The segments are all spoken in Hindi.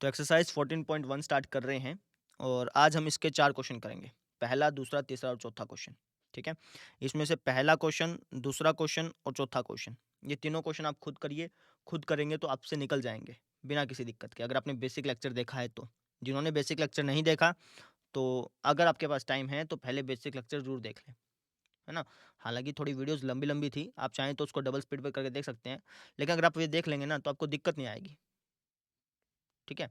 तो एक्सरसाइज 14.1 स्टार्ट कर रहे हैं और आज हम इसके 4 क्वेश्चन करेंगे। पहला, दूसरा, तीसरा और चौथा क्वेश्चन, ठीक है? इसमें से पहला क्वेश्चन, दूसरा क्वेश्चन और चौथा क्वेश्चन, ये तीनों क्वेश्चन आप खुद करिए। खुद करेंगे तो आपसे निकल जाएँगे, बिना किसी दिक्कत के, अगर आपने बेसिक लेक्चर देखा है तो। जिन्होंने बेसिक लेक्चर नहीं देखा, तो अगर आपके पास टाइम है तो पहले बेसिक लेक्चर ज़रूर देख लें, है ना? हालाँकि थोड़ी वीडियोज़ लंबी-लंबी थी, आप चाहें तो उसको डबल स्पीड पे करके देख सकते हैं। लेकिन अगर आप ये देख लेंगे ना, तो आपको दिक्कत नहीं आएगी, ठीक है?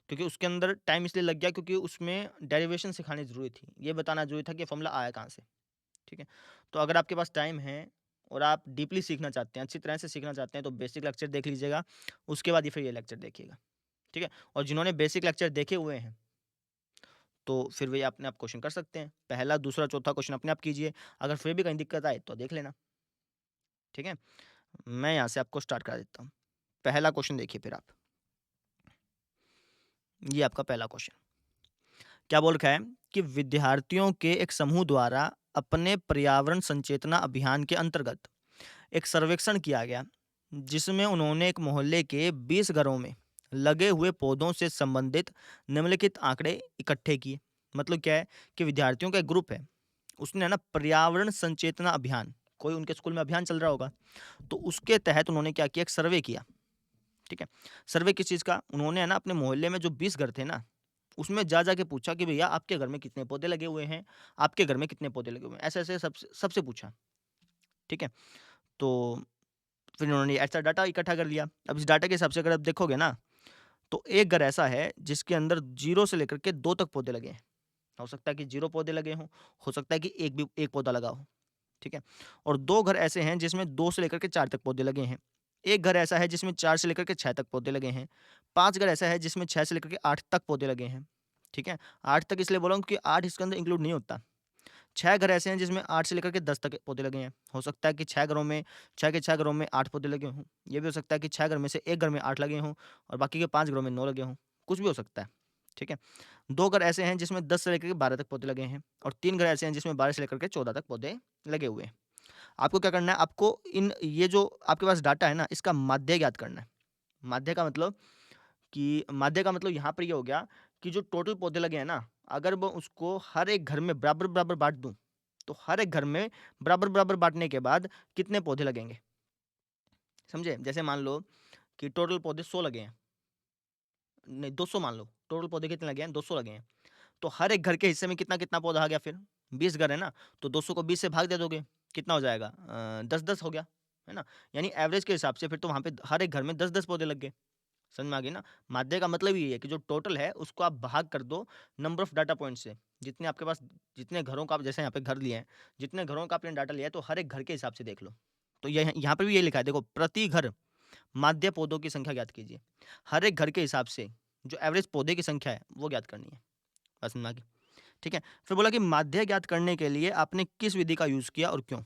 क्योंकि उसके अंदर टाइम इसलिए लग गया क्योंकि उसमें डेरिवेशन सिखानी ज़रूरी थी। ये बताना ज़रूरी था कि फ़ॉर्मूला आया कहाँ से, ठीक है? तो अगर आपके पास टाइम है और आप डीपली सीखना चाहते हैं, अच्छी तरह से सीखना चाहते हैं, तो बेसिक लेक्चर देख लीजिएगा, उसके बाद ही फिर ये लेक्चर देखिएगा, ठीक है? और जिन्होंने बेसिक लेक्चर देखे हुए हैं, तो फिर वही अपने आप क्वेश्चन कर सकते हैं। पहला, दूसरा, चौथा क्वेश्चन अपने आप कीजिए, अगर फिर भी कहीं दिक्कत आए तो देख लेना, ठीक है? मैं यहाँ से आपको स्टार्ट करा देता हूँ। पहला क्वेश्चन देखिए फिर आप, ये आपका पहला क्वेश्चन। क्या बोल रखा है कि विद्यार्थियों के एक समूह द्वारा अपने पर्यावरण संचेतना अभियान के अंतर्गत एक सर्वेक्षण किया गया, जिसमें उन्होंने एक मोहल्ले के 20 घरों में लगे हुए पौधों से संबंधित निम्नलिखित आंकड़े इकट्ठे किए। मतलब क्या है कि विद्यार्थियों का एक ग्रुप है, उसने ना पर्यावरण संचेतना अभियान, कोई उनके स्कूल में अभियान चल रहा होगा, तो उसके तहत उन्होंने क्या किया, एक सर्वे किया, ठीक है? सर्वे किस चीज़ का? उन्होंने है ना अपने मोहल्ले में जो 20 घर थे ना, उसमें जा के पूछा कि भैया आपके घर में कितने पौधे लगे हुए हैं? आपके घर में कितने पौधे लगे हुए हैं? ऐसे-ऐसे सबसे सबसे पूछा, ठीक है? तो फिर उन्होंने ऐसा डाटा इकट्ठा कर लिया। अब इस डाटा के हिसाब से अगर आप देखोगे ना, तो एक घर ऐसा है जिसके अंदर 0 से लेकर के 2 तक पौधे लगे हैं। हो सकता है कि 0 पौधे लगे हों, हो सकता है कि एक पौधा लगा हो, ठीक है? और 2 घर ऐसे हैं जिसमें 2 से लेकर के 4 तक पौधे लगे हैं। एक घर ऐसा है जिसमें 4 से लेकर के 6 तक पौधे लगे हैं। 5 घर ऐसा है जिसमें 6 से लेकर के 8 तक पौधे लगे हैं, ठीक है? 8 तक इसलिए बोला हूँ क्योंकि 8 इसके अंदर इंक्लूड नहीं होता। 6 घर ऐसे हैं जिसमें 8 से लेकर के 10 तक पौधे लगे हैं। हो सकता है कि 6 के 6 घरों में 8 पौधे लगे हों। ये भी हो सकता है कि 6 घर में से 1 घर में 8 लगे हों और बाकी के 5 घरों में 9 लगे हों। कुछ भी हो सकता है, ठीक है? 2 घर ऐसे हैं जिसमें 10 से लेकर के 12 तक पौधे लगे हैं और 3 घर ऐसे हैं जिसमें 12 से लेकर के 14 तक पौधे लगे हुए हैं। आपको क्या करना है, आपको इन ये जो आपके पास डाटा है ना, इसका माध्य ज्ञात करना है। माध्य का मतलब यहाँ पर ये हो गया कि जो टोटल पौधे लगे हैं ना, अगर मैं उसको हर एक घर में बराबर-बराबर बाँट दूँ, तो हर एक घर में बराबर-बराबर बाँटने के बाद कितने पौधे लगेंगे, समझे? जैसे मान लो कि टोटल पौधे 100 लगे हैं, नहीं 200 मान लो, टोटल पौधे कितने लगे हैं? 200 लगे हैं। तो हर एक घर के हिस्से में कितना-कितना पौधा आ गया फिर? 20 घर है ना, तो 200 को 20 से भाग दे दोगे, कितना हो जाएगा? 10-10 हो गया, है ना? यानी एवरेज के हिसाब से फिर तो वहाँ पे हर एक घर में 10-10 पौधे लग गए। समझ में आ गई ना? माध्य का मतलब ये है कि जो टोटल है उसको आप भाग कर दो नंबर ऑफ डाटा पॉइंट से। जितने आपके पास, जितने घरों का आप जैसे यहाँ पे घर लिए हैं, जितने घरों का आपने डाटा लिया है तो हर एक घर के हिसाब से देख लो। तो यह यहाँ पे भी ये लिखा है, देखो, प्रति घर माध्य पौधों की संख्या ज्ञात कीजिए। हर एक घर के हिसाब से जो एवरेज पौधे की संख्या है वो ज्ञात करनी है। बात समझ में आ गई? ठीक है? फिर बोला कि माध्य ज्ञात करने के लिए आपने किस विधि का यूज़ किया और क्यों?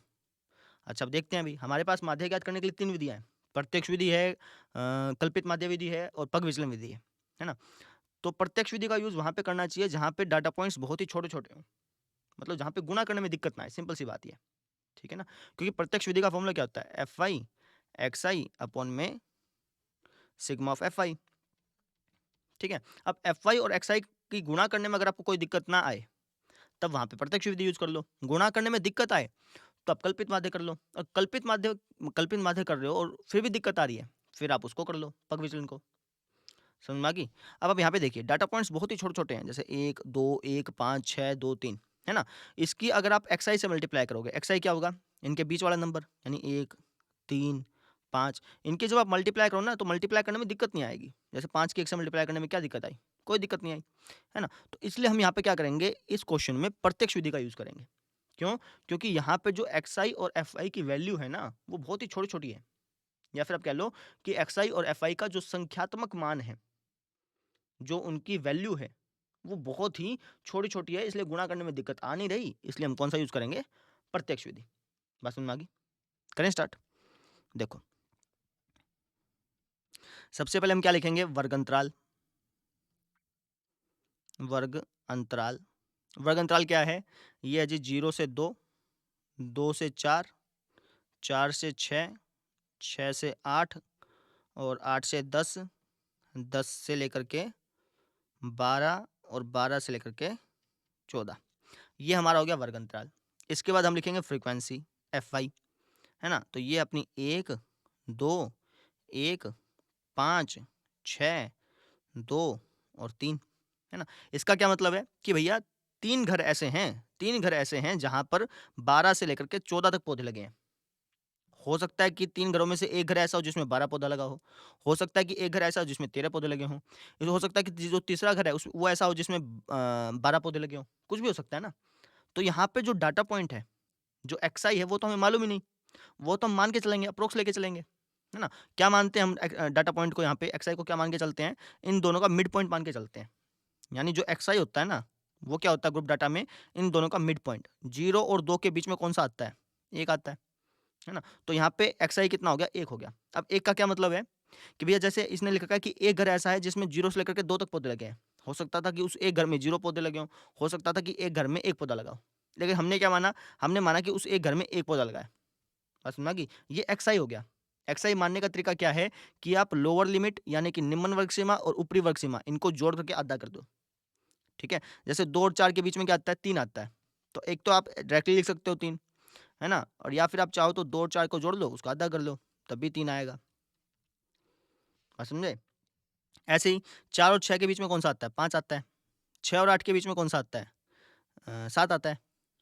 अच्छा, अब देखते हैं अभी हमारे पास माध्य ज्ञात करने के लिए 3 विधियाँ हैं। प्रत्यक्ष विधि है, कल्पित माध्य विधि है और पग विचलन विधि है ना? तो प्रत्यक्ष विधि का यूज़ वहाँ पे करना चाहिए जहाँ पे डाटा पॉइंट्स बहुत ही छोटे-छोटे हों। मतलब जहाँ पे गुणा करने में दिक्कत ना आए, सिंपल सी बात ये है। ठीक है ना? क्योंकि प्रत्यक्ष विधि का फ़ॉर्मूला क्या होता है? एफ-आई एक्स-आई अपॉन में सिग्मा ऑफ एफ-आई, ठीक है? अब एफ-आई और एक्स-आई की गुणा करने में अगर आपको कोई दिक्कत ना आए, तब वहाँ पे प्रत्यक्ष विधि यूज़ कर लो। गुणा करने में दिक्कत आए, तो आप कल्पित माध्य कर लो और कल्पित माध्य कर रहे हो और फिर भी दिक्कत आ रही है, फिर आप उसको कर लो, पग विचलन को। समझ में आ गई? अब आप यहाँ पे देखिए डाटा पॉइंट्स बहुत ही छोटे-छोटे हैं, जैसे 1, 2, 1, 5, 6, 2, 3, है ना? इसकी अगर आप एक्सआई से मल्टीप्लाई करोगे, एक्सआई क्या होगा? इनके बीच वाला नंबर, यानी 1, 3, 5, इनके जब आप मल्टीप्लाई करो ना, तो मल्टीप्लाई करने में दिक्कत नहीं आएगी। जैसे 5 की 1 से मल्टीप्लाई करने में क्या दिक्कत आई? कोई दिक्कत नहीं आई, है ना? तो इसलिए हम यहाँ पे क्या करेंगे, इस क्वेश्चन में प्रत्यक्ष विधि का यूज़ करेंगे। क्यों? क्योंकि यहाँ पे जो एक्सआई और एफआई की वैल्यू है ना, वो बहुत ही छोटी-छोटी है। या फिर आप कह लो कि एक्सआई और एफआई का जो संख्यात्मक मान है, जो उनकी वैल्यू है, वो बहुत ही छोटी-छोटी है, इसलिए गुणा करने में दिक्कत आ नहीं रही, इसलिए हम कौन-सा यूज़ करेंगे? प्रत्यक्ष विधि। बात समझ में आ गई? करें स्टार्ट? देखो, सबसे पहले हम क्या लिखेंगे? वर्ग अंतराल। वर्ग अंतराल। वर्ग अंतराल क्या है? ये है जी 0 से 2, 2 से 4, 4 से 6, 6 से 8 और 8 से 10, 10 से लेकर के 12 और 12 से लेकर के 14, ये हमारा हो गया वर्ग अंतराल। इसके बाद हम लिखेंगे फ्रीक्वेंसी Fy, है ना? तो ये अपनी 1, 2, 1, 5, 6, 2 और 3, है ना? इसका क्या मतलब है कि भैया 3 घर ऐसे हैं, 3 घर ऐसे हैं जहाँ पर 12 से लेकर के 14 तक पौधे लगे हैं। हो सकता है कि 3 घरों में से एक घर ऐसा हो जिसमें 12 पौधा लगा हो सकता है कि एक घर ऐसा हो जिसमें 13 पौधे लगे हों, ये हो सकता है कि जो तीसरा घर है उस वो ऐसा हो जिसमें 12 पौधे लगे हों, कुछ भी हो सकता है ना। तो यहाँ पे जो डाटा पॉइंट है, जो xi है वो तो हमें मालूम ही नहीं, वो तो हम मान के चलेंगे, अप्रोक्स लेके चलेंगे, है ना? क्या मानते हैं हम डाटा पॉइंट को यहाँ पे xi को क्या मान के चलते हैं? इन दोनों का मिड पॉइंट मान के चलते हैं। यानी जो xi होता है ना, वो क्या होता है ग्रुप डाटा में? इन दोनों का मिड पॉइंट। 0 और 2 के बीच में कौन-सा आता है? 1 आता है ना? तो यहाँ पे xi कितना हो गया? 1 हो गया। अब 1 का क्या मतलब है कि भैया जैसे इसने लिखा है कि एक घर ऐसा है जिसमें 0 से लेकर के 2 तक पौधे लगे हैं। हो सकता था कि उस एक घर में 0 पौधे लगे हों, हो सकता था कि एक घर में 1 पौधा लगा हो। लेकिन हमने क्या माना? हमने माना कि उस एक घर में 1 पौधा लगा है। बात समझ में आ गई? ये xi हो गया। xi मानने का तरीका क्या है कि आप लोअर लिमिट यानी कि निम्न वर्ग सीमा और ऊपरी वर्ग सीमा इनको जोड़ करके आधा कर दो। ठीक है? जैसे 2 और 4 के बीच में क्या आता है? 3 आता है। तो एक तो आप डायरेक्टली लिख सकते हो 3, है ना? और या फिर आप चाहो तो 2 और 4 को जोड़ लो, उसको आधा कर लो, तब भी 3 आएगा। बात समझे? ऐसे ही 4 और 6 के बीच में कौन-सा आता है? 5 आता है। 6 और 8 के बीच में कौन-सा आता है? 7 आता है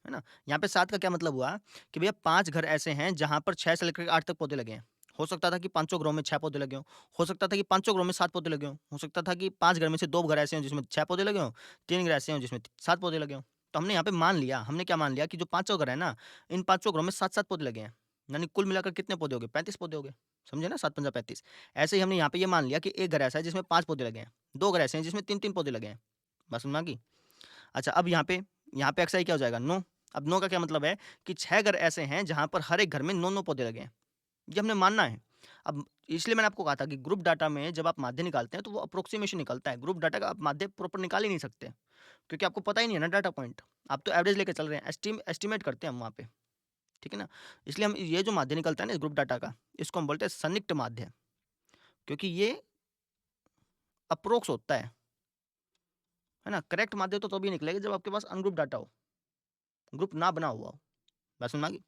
ना? यहाँ पे 7 का क्या मतलब हुआ कि भैया 5 घर ऐसे हैं जहाँ पर 6 से लेकर के 8 तक पौधे लगे हैं। हो सकता था कि पाँचों घरों में 6 पौधे लगे हों, हो सकता था कि पाँचों घरों में 7 पौधे लगे हों, हो सकता था कि 5 घर में से 2 घर ऐसे हों जिसमें 6 पौधे लगे हों, 3 घर ऐसे हों जिसमें 7 पौधे लगे हों। तो हमने यहाँ पे मान लिया, हमने क्या मान लिया कि जो पाँचों घर हैं ना, इन पाँचों घरों में 7-7 पौधे लगे हैं। यानी कुल मिलाकर कितने पौधे हो गए? 35 पौधे हो गए। समझे ना? 7 पंजा 35। ऐसे ही हमने यहाँ पे ये मान लिया कि एक घर ऐसा है जिसमें 5 पौधे लगे हैं, 2 घर ऐसे हैं जिसमें 3-3 पौधे लगे हैं। बात समझ में आ गई? अच्छा अब यहाँ पे xi क्या हो जाएगा? 9। अब 9 का क्या मतलब है कि 6 घर ऐसे हैं जहाँ पर हर एक घर में 9-9 पौधे लगे हैं। ये हमने मानना है। अब इसलिए मैंने आपको कहा था कि ग्रुप डाटा में जब आप माध्य निकालते हैं तो वो अप्रोक्सीमेशन निकलता है। ग्रुप डाटा का आप माध्य प्रॉपर निकाल ही नहीं सकते, क्योंकि आपको पता ही नहीं है ना डाटा पॉइंट। आप तो एवरेज लेके चल रहे हैं, एस्टीमेट करते हैं हम वहाँ पे, ठीक है ना? इसलिए हम ये जो माध्य निकलता है ना इस ग्रुप डाटा का, इसको हम बोलते हैं सन्निकट माध्य, क्योंकि ये अप्रोक्स होता है ना? करेक्ट माध्य तो तभी निकलेगा जब आपके पास अनग्रुप डाटा हो, ग्रुप ना बना हुआ हो। बात समझ में आ गई?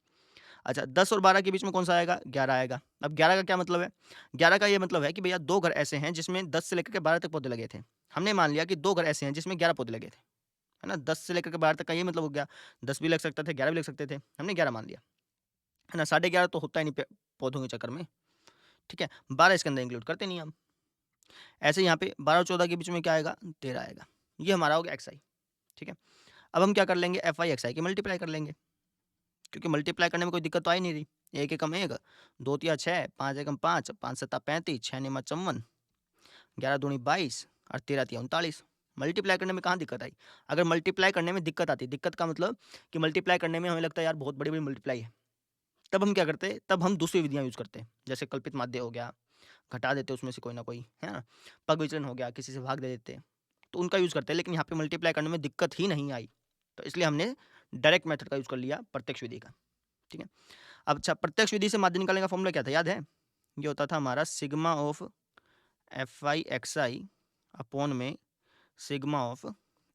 अच्छा 10 और 12 के बीच में कौन-सा आएगा? 11 आएगा। अब 11 का क्या मतलब है? 11 का ये मतलब है कि भैया 2 घर ऐसे हैं जिसमें 10 से लेकर के 12 तक पौधे लगे थे। हमने मान लिया कि 2 घर ऐसे हैं जिसमें 11 पौधे लगे थे, है ना? 10 से लेकर के 12 तक का ये मतलब हो गया। 10 भी लग सकते थे, 11 भी लग सकते थे। हमने 11 मान लिया, है ना? 11.5 तो होता ही नहीं पौधों के चक्कर में, ठीक है? 12 इसके अंदर इंक्लूड करते नहीं हम। ऐसे ही यहाँ पे 12 और 14 के बीच में क्या आएगा? 13 आएगा। ये हमारा हो गया xi, ठीक है? अब हम क्या कर लेंगे? Fy xi की मल्टीप्लाई कर लेंगे, क्योंकि मल्टीप्लाई करने में कोई दिक्कत तो आ ही नहीं रही। 1 एकम 1, 2 तिया 6, 5 एकम 5, 5 सत्ता 35, 6 निमा 54, 11 दूनी 22 और 13 तिया 39। मल्टीप्लाई करने में कहाँ दिक्कत आई? अगर मल्टीप्लाई करने में दिक्कत आती, दिक्कत का मतलब कि मल्टीप्लाई करने में हमें लगता है यार बहुत बड़ी-बड़ी मल्टीप्लाई है, तब हम क्या करते? तब हम दूसरी विधियाँ यूज़ करते। जैसे कल्पित माध्य हो गया, घटा देते उसमें से कोई ना कोई, है ना? पग विचलन हो गया, किसी से भाग दे देते, तो उनका यूज़ करते हैं। लेकिन यहाँ पे मल्टीप्लाई करने में दिक्कत ही नहीं आई, तो इसलिए हमने डायरेक्ट मेथड का यूज़ कर लिया, प्रत्यक्ष विधि का, ठीक है? अब अच्छा प्रत्यक्ष विधि से माध्य निकालने का फॉर्मूला क्या था, याद है? ये होता था हमारा sigma of Fy xi upon में सिग्मा ऑफ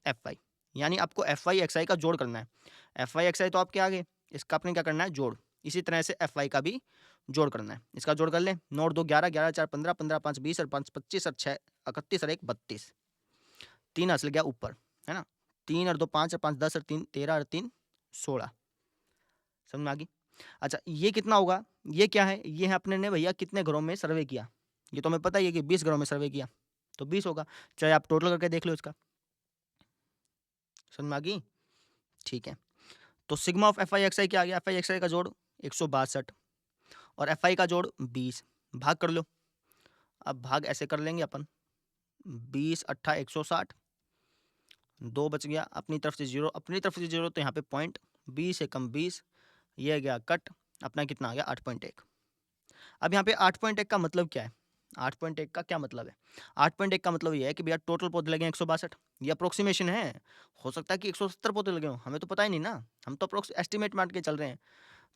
Fy, यानी आपको Fy xi का जोड़ करना है। Fy xi तो आपके आगे, इसका आपने क्या करना है? जोड़। इसी तरह से Fy का भी जोड़ करना है। इसका जोड़ कर लें। 9 और 2 11, 11 4 15, 15 5 20 और 5 25 और 6 31 और 1 32। 3 हासिल गया ऊपर, है ना? 3 और 2 5 और 5 10 और 3 13 और 3 16। समझ में आ गई? अच्छा ये कितना होगा? ये क्या है? ये है अपने ने भैया कितने घरों में सर्वे किया? ये तो हमें पता ही है कि 20 घरों में सर्वे किया, तो 20 होगा। चाहे आप टोटल करके देख लो इसका। समझ में आ गई? ठीक है। तो सिग्मा ऑफ Fy xi क्या आ गया? Fy xi का जोड़ 162 और Fy का जोड़ 20। भाग कर लो। अब भाग ऐसे कर लेंगे अपन, 20 अट्ठा 160, 2 बच गया, अपनी तरफ से 0, अपनी तरफ से 0 तो यहाँ पे पॉइंट, 20 एकम 20, ये गया कट, अपना कितना आ गया? 8.1। अब यहाँ पे 8.1 का मतलब क्या है? 8.1 का क्या मतलब है? 8.1 का मतलब ये है कि भैया टोटल पौधे लगे हैं 162। ये अप्रोक्सीमेशन है। हो सकता है कि 170 पौधे लगे हों, हमें तो पता ही नहीं ना। हम तो अप्रोक्स एस्टिमेट मान के चल रहे हैं।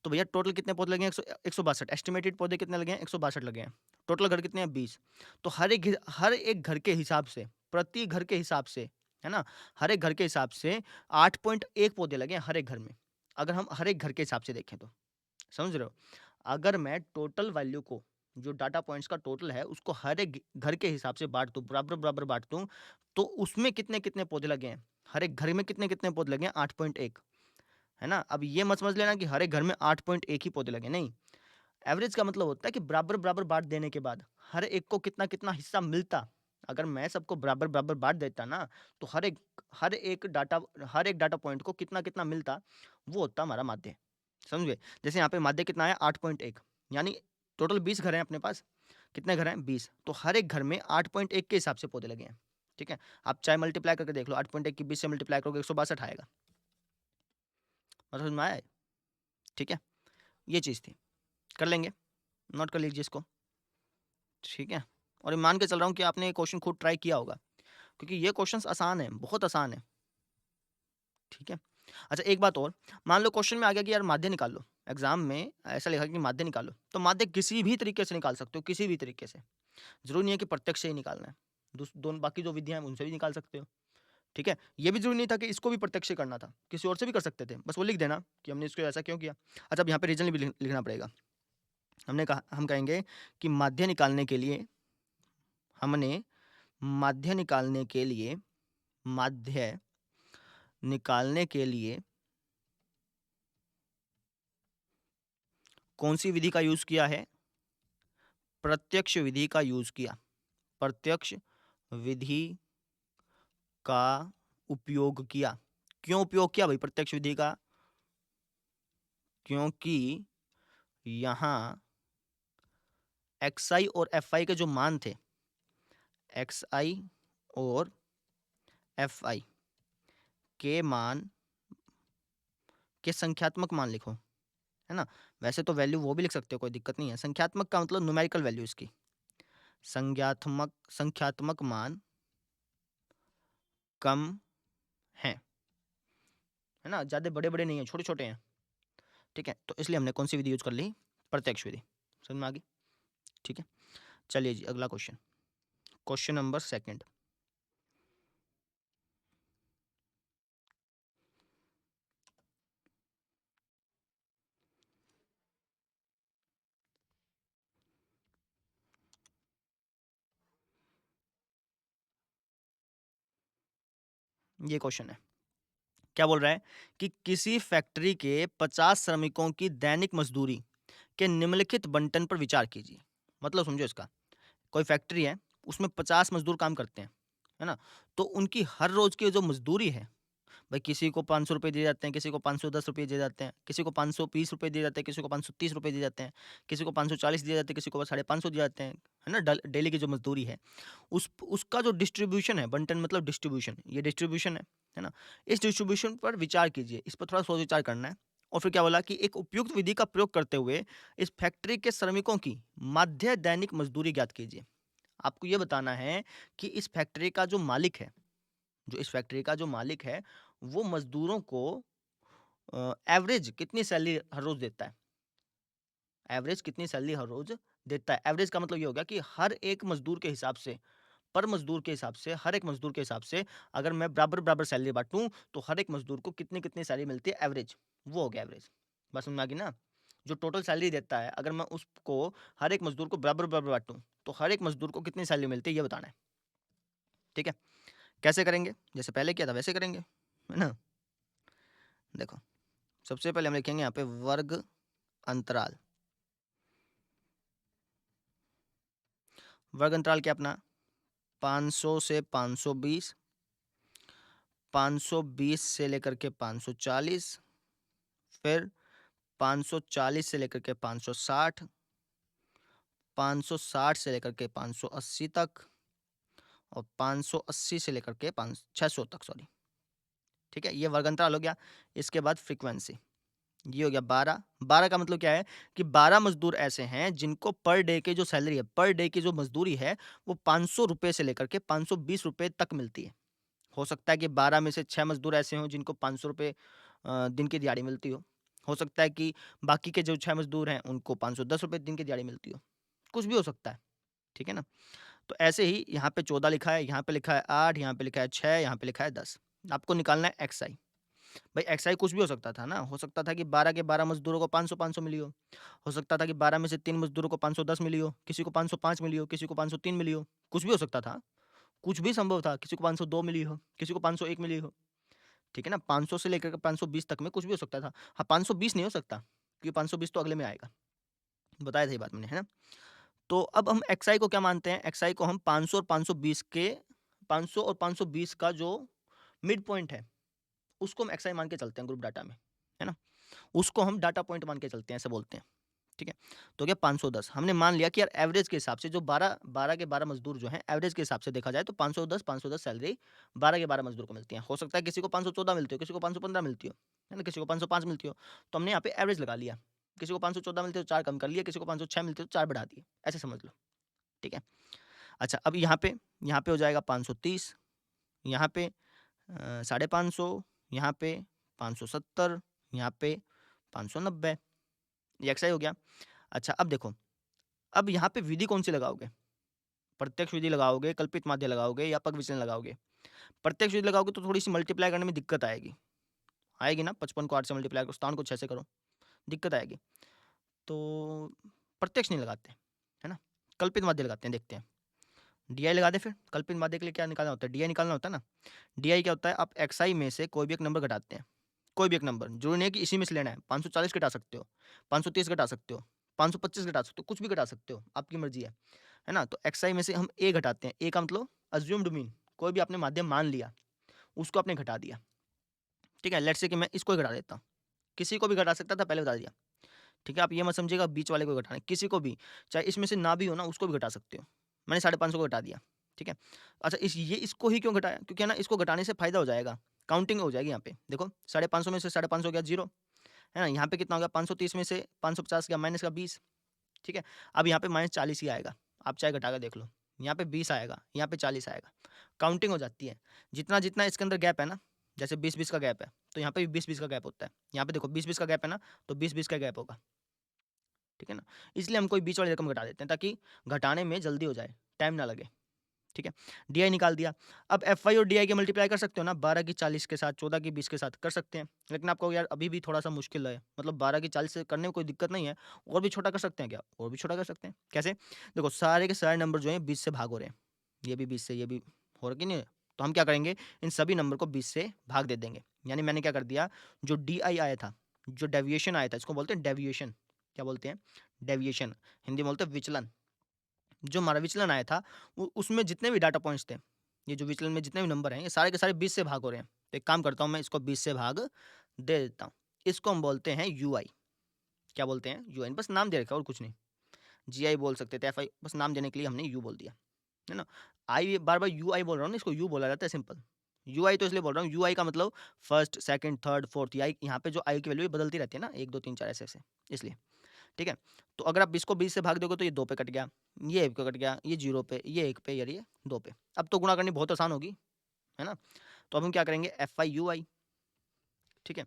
तो भैया टोटल कितने पौधे लगे हैं? 162। एस्टिमेटेड पौधे कितने लगे हैं? 162 लगे हैं। टोटल घर कितने हैं? 20। तो हर एक घर के हिसाब से प्रति घर के हिसाब से, है ना, हर एक घर के हिसाब से 8.1 पौधे लगे हैं हर एक घर में। अगर हम हर एक घर के हिसाब से देखें तो, समझ रहे हो? अगर मैं टोटल वैल्यू को, जो डाटा पॉइंट्स का टोटल है, उसको हर एक घर के हिसाब से बाँट दूँ, बराबर-बराबर बाँट दूँ, तो उसमें कितने-कितने पौधे लगे हैं? हर एक घर में कितने-कितने पौधे लगे हैं? 8.1, है ना? अब ये मत समझ लेना कि हर एक घर में 8.1 ही पौधे लगे, नहीं। एवरेज का मतलब होता है कि बराबर-बराबर बाँट देने के बाद हर एक को कितना-कितना हिस्सा मिलता। अगर मैं सबको बराबर-बराबर बाँट देता ना, तो हर एक डाटा पॉइंट को कितना-कितना मिलता, वो होता हमारा माध्य। समझ गए? जैसे यहाँ पे माध्य कितना है 8.1, यानी टोटल 20 घर हैं अपने पास। कितने घर हैं? 20। तो हर एक घर में 8.1 के हिसाब से पौधे लगे हैं। ठीक है? आप चाहे मल्टीप्लाई करके देख लो, 8.1 की 20 से मल्टीप्लाई करोगे 162 आएगा। बात समझ में आया है? ठीक है? ये चीज़ थी। कर लेंगे? नोट कर लीजिए इसको। ठीक है? और ये मान के चल रहा हूँ कि आपने ये क्वेश्चन खुद ट्राई किया होगा, क्योंकि ये क्वेश्चंस आसान हैं, बहुत आसान है। ठीक है? अच्छा, एक बात और, मान लो क्वेश्चन में आ गया कि यार माध्य निकाल लो, एग्जाम में ऐसा लिखा कि माध्य निकालो, तो माध्य किसी भी तरीके से निकाल सकते हो, किसी भी तरीके से। जरूरी नहीं है कि प्रत्यक्ष से ही निकालना है, दोनों बाकी जो विधियां हैं उनसे भी निकाल सकते हो। ठीक है? ये भी जरूरी नहीं था कि इसको भी प्रत्यक्ष से करना था, किसी और से भी कर सकते थे, बस वो लिख देना कि हमने इसको ऐसा क्यों किया। अच्छा, अब यहाँ पे रीजन भी लिखना पड़ेगा। हम कहेंगे कि माध्य निकालने के लिए हमने माध्य निकालने के लिए माध्य निकालने के लिए कौन सी विधि का यूज किया है? प्रत्यक्ष विधि का यूज किया। प्रत्यक्ष विधि का उपयोग किया। क्यों उपयोग किया भाई प्रत्यक्ष विधि का? क्योंकि यहां xi और fi के जो मान थे, xi और fi के मान के संख्यात्मक मान लिखो, है ना। वैसे तो वैल्यू वो भी लिख सकते हो, कोई दिक्कत नहीं है। संख्यात्मक का मतलब न्यूमेरिकल वैल्यू इसकी। संख्यात्मक मान कम है ना, ज्यादा बड़े बड़े नहीं है, छोटे छोटे हैं। ठीक है, तो इसलिए हमने कौन सी विधि यूज कर ली? प्रत्यक्ष विधि। समझ में आ गई? ठीक है, चलिए जी अगला क्वेश्चन, क्वेश्चन नंबर सेकंड। ये क्वेश्चन है, क्या बोल रहा है कि किसी फैक्ट्री के 50 श्रमिकों की दैनिक मजदूरी के निम्नलिखित बंटन पर विचार कीजिए। मतलब समझो इसका, कोई फैक्ट्री है, उसमें 50 मजदूर काम करते हैं, है ना। तो उनकी हर रोज की जो मजदूरी है, भाई किसी को 500 रुपये दिए जाते हैं, किसी को 510 रुपये दिए जाते हैं, किसी को 520 रुपये दिए जाते हैं, किसी को 530 रुपये दिए जाते हैं, किसी को 540 दिए जाते हैं, किसी को 550 दिए जाते हैं, है ना। डेली की जो मजदूरी है, उसका जो डिस्ट्रीब्यूशन है, बंटन मतलब डिस्ट्रीब्यूशन, ये डिस्ट्रीब्यूशन है ना। इस डिस्ट्रीब्यूशन पर विचार कीजिए, इस पर थोड़ा सोच विचार करना है। और फिर क्या बोला कि एक उपयुक्त विधि का प्रयोग करते हुए इस फैक्ट्री के श्रमिकों की माध्य दैनिक मजदूरी ज्ञात कीजिए। आपको ये बताना है कि इस फैक्ट्री का जो मालिक है, जो इस फैक्ट्री का जो मालिक है, वो मजदूरों को एवरेज कितनी सैलरी हर रोज देता है। एवरेज कितनी सैलरी हर रोज देता है। एवरेज का मतलब ये होगा कि हर एक मजदूर के हिसाब से, पर मजदूर के हिसाब से, हर एक मजदूर के हिसाब से अगर मैं बराबर बराबर सैलरी बांटूं, तो हर एक मजदूर को कितनी कितनी सैलरी मिलती है, एवरेज। वो हो गया एवरेज। बस समझ में आ गई ना। जो टोटल सैलरी देता है, अगर मैं उसको हर एक मजदूर को बराबर बराबर बांटूं, तो हर एक मजदूर को कितनी सैलरी मिलती है, ये बताना है। ठीक है, कैसे करेंगे? जैसे पहले किया था वैसे करेंगे, है ना। देखो, सबसे पहले हम लिखेंगे यहाँ पे वर्ग अंतराल। वर्ग अंतराल क्या अपना? 500 से 520, 520 से लेकर के 540, फिर 540 से लेकर के 560, 560 से लेकर के 580 तक, और 580 से लेकर के 600 तक, सॉरी। ठीक है, ये वर्ग अंतराल हो गया। इसके बाद फ्रीक्वेंसी, ये हो गया 12। 12 का मतलब क्या है कि 12 मजदूर ऐसे हैं जिनको पर डे के जो सैलरी है, पर डे की जो मजदूरी है, वो 500 रुपये से लेकर के 520 रुपये तक मिलती है। हो सकता है कि 12 में से 6 मजदूर ऐसे हों जिनको 500 रुपये दिन की दिहाड़ी मिलती हो सकता है कि बाकी के जो 6 मजदूर हैं उनको 510 रुपये दिन की दिहाड़ी मिलती हो, कुछ भी हो सकता है। ठीक है ना। तो ऐसे ही यहाँ पे 14 लिखा है, यहाँ पे लिखा है 8, यहाँ पे लिखा है 6, यहाँ पे लिखा है 10। आपको निकालना है एक्सआई। भाई एक्सआई कुछ भी हो सकता था ना, हो सकता था कि 12 के 12 मज़दूरों को 500-500 मिली हो सकता था कि 12 में से 3 मज़दूरों को 510 मिली हो, किसी को 505 मिली हो, किसी को 503 मिली हो, कुछ भी हो सकता था। कुछ भी संभव था, किसी को 502 मिली हो, किसी को 501 मिली हो, ठीक है ना? 500 से लेकर के 520 तक में कुछ भी हो सकता था। हाँ, 520 नहीं हो सकता, क्योंकि 520 तो अगले में आएगा। बताया था ये बात मैंने, है ना? तो अब हम एक्सआई को क्या मानते हैं? एक्सआई को हम 500 और 520 के 500 और 520 का जो मिड पॉइंट है, उसको हम एक्सआई मान के चलते हैं ग्रुप डाटा में, है ना? उसको हम डाटा पॉइंट मान के चलते हैं, ऐसे बोलते हैं, ठीक है? तो क्या 510 हमने मान लिया कि यार एवरेज के हिसाब से जो 12 के 12 मज़दूर जो हैं, एवरेज के हिसाब से देखा जाए तो 510 सैलरी 12 के 12 मज़दूर को मिलती है। हो सकता है किसी को 514 मिलती हो, किसी को 515 मिलती हो, है ना? किसी को 505 मिलती हो। तो हमने यहाँ पे एवरेज लगा लिया। किसी को 514 मिलती हो, 4 कम कर लिए, किसी को 506 मिलती हो, 4 बढ़ा दिए। ऐसे समझ लो, ठीक है? अच्छा, अब यहाँ पे हो जाएगा 530, यहाँ पे 550, यहाँ पे 570, यहाँ पे 590, ये एक्सआई हो गया। अच्छा, अब देखो, अब यहाँ पे विधि कौन-सी लगाओगे? प्रत्यक्ष विधि लगाओगे, कल्पित माध्य लगाओगे या पग विचलन लगाओगे? प्रत्यक्ष विधि लगाओगे तो थोड़ी-सी मल्टीप्लाई करने में दिक्कत आएगी। आएगी ना? 55 को 8 से मल्टीप्लाई करो, 57 को 6 से करो, दिक्कत आएगी। तो प्रत्यक्ष नहीं लगाते, है ना? कल्पित माध्य लगाते हैं, देखते हैं। डीआई लगा दें फिर? कल्पित माध्य के लिए क्या निकालना होता है? डीआई निकालना होता है ना? डीआई क्या होता है? आप एक्सआई में से कोई भी एक नंबर घटाते हैं। कोई भी एक नंबर, ज़रूरी नहीं है कि इसी में से लेना है। 540 घटा सकते हो, 530 घटा सकते हो, 525 घटा सकते हो, कुछ भी घटा सकते हो, आपकी मर्ज़ी है ना? तो एक्सआई में से हम ए घटाते हैं। ए का मतलब अज़्यूम्ड मीन, कोई भी आपने माध्यम मान लिया, उसको आपने घटा दिया, ठीक है? लेट्स से कि मैं इसको ही घटा देता हूँ। किसी को भी घटा सकता था, पहले बता दिया, ठीक है? आप ये मत समझिएगा बीच वाले को घटाना है, किसी को भी, चाहे इसमें से ना भी हो ना, उसको भी घटा सकते हो। मैंने 550 को घटा दिया, ठीक है? अच्छा, इसको ही क्यों घटाया? क्योंकि है ना, इसको घटाने से फ़ायदा हो जाएगा, काउंटिंग हो जाएगी यहाँ पे। देखो, 550 में से 550 गया 0, है ना? यहाँ पे कितना हो गया? 530 में से 550 गया माइनस का 20, ठीक है? अब यहाँ पे -40 ही आएगा, आप चाहे घटा के देख लो। यहाँ पे 20 आएगा, यहाँ पे 40 आएगा, काउंटिंग हो जाती है। जितना-जितना इसके अंदर गैप है ना, जैसे 20-20 का गैप है, तो यहाँ पे भी 20-20 का गैप होता है। यहाँ पे देखो 20-20 का गैप है ना, तो 20-20 का गैप होगा, ठीक है ना? इसलिए हम कोई बीच वाली रकम घटा देते हैं, ताकि घटाने में जल्दी हो जाए, टाइम ना लगे, ठीक है? डीआई निकाल दिया। अब एफआई और डीआई के मल्टीप्लाई कर सकते हो ना, 12 की 40 के साथ, 14 की 20 के साथ कर सकते हैं। लेकिन आप कहोगे यार अभी भी थोड़ा-सा मुश्किल है, मतलब 12 की 40 से करने में कोई दिक्कत नहीं है, और भी छोटा कर सकते हैं क्या? और भी छोटा कर सकते हैं। कैसे? देखो, सारे के सारे नंबर जो हैं 20 से भाग हो रहे हैं। ये भी 20 से, ये भी हो रहा कि नहीं है? तो हम क्या करेंगे, इन सभी नंबर को 20 से भाग दे देंगे। यानी मैंने क्या कर दिया, जो डीआई आया था, जो डेविएशन आया था, इसको बोलते हैं डेविएशन। क्या बोलते हैं? डेविएशन। हिंदी में बोलते हैं विचलन। जो हमारा विचलन आया था, वो उसमें जितने भी डाटा पॉइंट्स थे, ये जो विचलन में जितने भी नंबर हैं, ये सारे के सारे 20 से भाग हो रहे हैं। तो एक काम करता हूँ, मैं इसको 20 से भाग दे देता हूँ। इसको हम बोलते हैं यूआई। क्या बोलते हैं? यूआई। बस नाम दे रखा है और कुछ नहीं। जीआई बोल सकते थे, एफआई, बस नाम देने के लिए हमने यू बोल दिया, है ना? आई बार-बार यूआई बोल रहा हूँ ना, इसको यू बोला जाता है, सिंपल। यूआई तो इसलिए बोल रहा हूँ, यूआई का मतलब फर्स्ट, सेकंड, थर्ड, फोर्थ, आई यहाँ पे जो आई की वैल्यू बदलती रहती है ना, 1, 2, 3, 4 ऐसे-ऐसे, इसलिए। ठीक है? तो अगर आप इसको 20 से भाग दोगे तो ये 2 पे कट गया, ये 1 पे कट गया, ये 0 पे, ये 1 पे और ये 2 पे। अब तो गुणा करनी बहुत आसान होगी, है ना? तो अब हम क्या करेंगे, एफआई यूआई, ठीक है?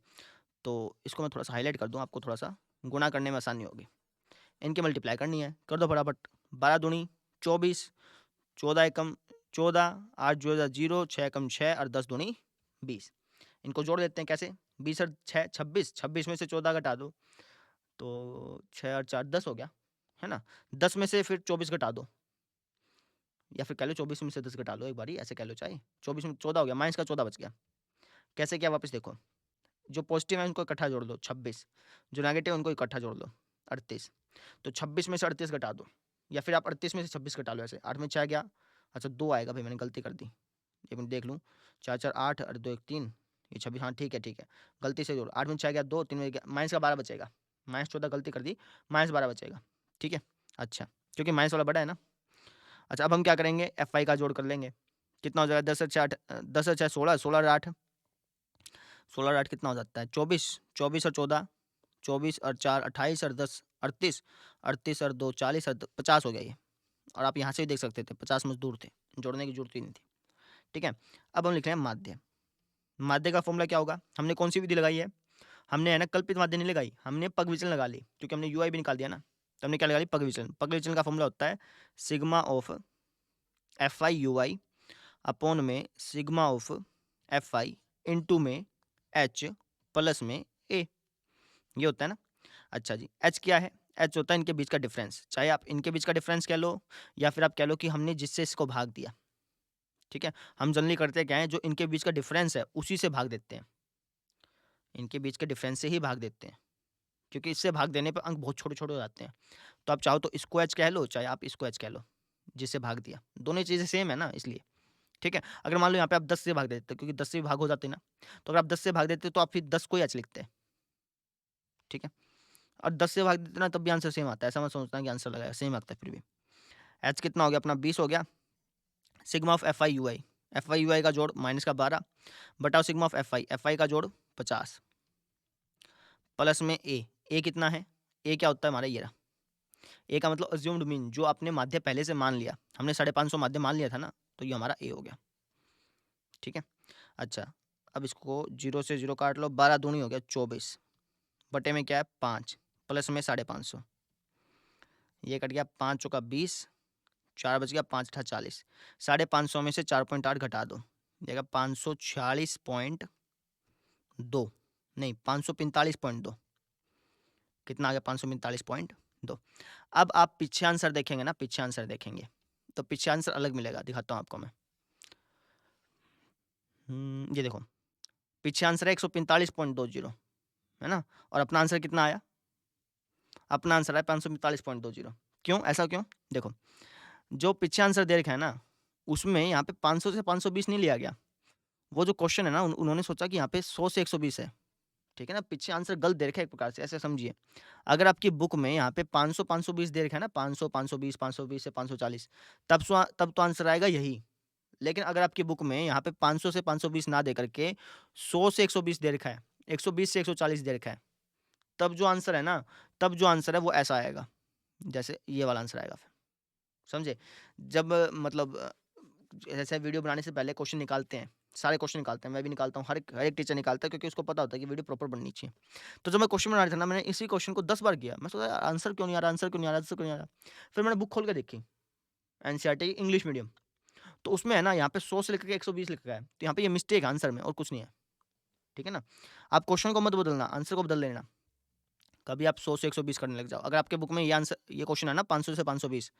तो इसको मैं थोड़ा-सा हाइलाइट कर दूँ, आपको थोड़ा-सा गुणा करने में आसानी होगी। इनकी मल्टीप्लाई करनी है, कर दो फटाफट। 12 दूनी 24, 14 एकम 14, 8 जोड़ा 0, 6 एकम 6 और 10 दूनी 20। इनको जोड़ देते हैं, कैसे? 20 और 6 26, 26 में से 14 घटा दो, तो 6 और 4 10 हो गया, है ना? 10 में से फिर 24 घटा दो, या फिर कह लो 24 में से 10 घटा लो, एक बारी ऐसे कह लो चाहे। 24 में 14 हो गया, माइनस का 14 बच गया। कैसे किया वापस देखो, जो पॉजिटिव है उनको इकट्ठा जोड़ दो 26, जो नेगेटिव है उनको इकट्ठा जोड़ दो 38। तो 26 में से 38 घटा दो, या फिर आप 38 में से 26 घटा लो ऐसे। 8 में 6 गया, अच्छा 2 आएगा भाई, मैंने गलती कर दी, एक मिनट देख लूँ। 4 4 8 और 2 1 3, ये 26, हाँ ठीक है ठीक है, गलती से जोड़। 8 में 6 गया 2, 3 में गया माइनस का 12 बचेगा, माइनस 14 गलती कर दी, माइनस 12 बचेगा, ठीक है? अच्छा, क्योंकि माइनस वाला बड़ा है ना। अच्छा, अब हम क्या करेंगे, एफ आई का जोड़ कर लेंगे। कितना हो जाएगा, 10 और 6 10 और 6 16, 16 और 8, 16 और 8 कितना हो जाता है, 24, 24 और 14, 24 और 4 28 और 10 38, 38 और 2 40 और 50 हो गया ये। और आप यहाँ से भी देख सकते थे 50 मजदूर थे, जोड़ने की जरूरत ही नहीं थी, ठीक है? अब हम लिख रहे हैं माध्य। माध्य का फॉर्मूला क्या होगा, हमने कौन सी विधि लगाई है, हमने है ना कल्पित माध्य नहीं लगाई, हमने पग विचलन लगा ली, क्योंकि हमने यूआई भी निकाल दिया ना, तो हमने क्या लगा ली, पग विचलन। पग विचलन का फॉर्मूला होता है sigma of F I U I upon में sigma of F I into में एच प्लस में ए, ये होता है ना। अच्छा जी, एच क्या है? एच होता है इनके बीच का डिफरेंस, चाहे आप इनके बीच का डिफरेंस कह लो या फिर आप कह लो कि हमने जिससे इसको भाग दिया, ठीक है। हम जनरली करते क्या है, जो इनके बीच का डिफरेंस है उसी से भाग देते हैं, इनके बीच के डिफरेंस से ही भाग देते हैं, क्योंकि इससे भाग देने पर अंक बहुत छोटे छोटे हो जाते हैं। तो आप चाहो तो इसको एच कह लो, चाहे आप इसको एच कह लो, जिससे भाग दिया, दोनों चीज़ें सेम है ना इसलिए, ठीक है। अगर मान लो यहाँ पे आप 10 से भाग देते, क्योंकि 10 से भी भाग हो जाते हैं ना, तो अगर आप 10 से भाग देते तो आप फिर 10 को ही एच लिखते हैं, ठीक है। और 10 से भाग देते ना तब भी आंसर सेम आता है, ऐसा मत सोचना कि आंसर लगाया, सेम आता है फिर भी। एच कितना हो गया अपना 20 हो गया, sigma of F I U I, F I U I का जोड़ माइनस का 12 बटाओ सिग्मा ऑफ एफ आई का जोड़ 50 प्लस में ए कितना है, ए क्या होता है हमारा, ये रहा। ए का मतलब अज्यूम्ड मीन, जो आपने माध्य पहले से मान लिया, हमने 550 माध्य मान लिया था ना, तो ये हमारा ए हो गया, ठीक है। अच्छा, अब इसको 0 से 0 काट लो, 12 दूनी हो गया 24 बटे में क्या है 5 प्लस में 550, ये कट गया 5 चौका 20, 4 बच गया 5 अठा 40, 550 में से 4.8 घटा दो, देगा 546.2, नहीं 545.2, कितना आ गया 545.2। अब आप पीछे आंसर देखेंगे ना, पीछे आंसर देखेंगे तो पीछे आंसर अलग मिलेगा, दिखाता हूँ आपको मैं। ये देखो, पीछे आंसर है 145.20, है ना, और अपना आंसर कितना आया, अपना आंसर है 545.20। क्यों, ऐसा क्यों? देखो, जो पीछे आंसर दे रखा है ना, उसमें यहाँ पे 500 से 520 नहीं लिया गया। वो जो क्वेश्चन है ना, उन्होंने सोचा कि यहाँ पे 100 से 120 है, ठीक है ना, पीछे आंसर गलत दे रखा है एक प्रकार से, ऐसे समझिए। अगर आपकी बुक में यहाँ पे 500 520 दे रखा है ना, 500 520 520 से 540, तब तो आंसर आएगा यही। लेकिन अगर आपकी बुक में यहाँ पे 500 से 520 ना दे करके 100 से 120 दे रखा है, 120 से 140 दे रखा है, तब जो आंसर है ना, तब जो आंसर है वो ऐसा आएगा, जैसे ये वाला आंसर आएगा फिर, समझे। जब मतलब जैसे वीडियो बनाने से पहले क्वेश्चन निकालते हैं, सारे क्वेश्चन निकालते हैं, मैं भी निकालता हूँ, हर एक टीचर निकालता है, क्योंकि उसको पता होता है कि वीडियो प्रॉपर बननी चाहिए। तो जब मैं क्वेश्चन बना रहा था ना, मैंने इसी क्वेश्चन को 10 बार किया, मैं सोचा यार आंसर क्यों नहीं आ रहा, आंसर क्यों नहीं आ रहा, आंसर क्यों नहीं आ रहा। फिर मैंने बुक खोल के देखी, एनसीईआरटी इंग्लिश मीडियम, तो उसमें है ना यहाँ पे 100 से लेकर के 120 लिखा है, तो यहाँ पे ये मिस्टेक है आंसर में और कुछ नहीं है, ठीक है ना। आप क्वेश्चन को मत बदलना, आंसर को बदल लेना, कभी आप 100 से 120 करने लग जाओ। अगर आपके बुक में ये आंसर, ये क्वेश्चन है ना 500 से 520,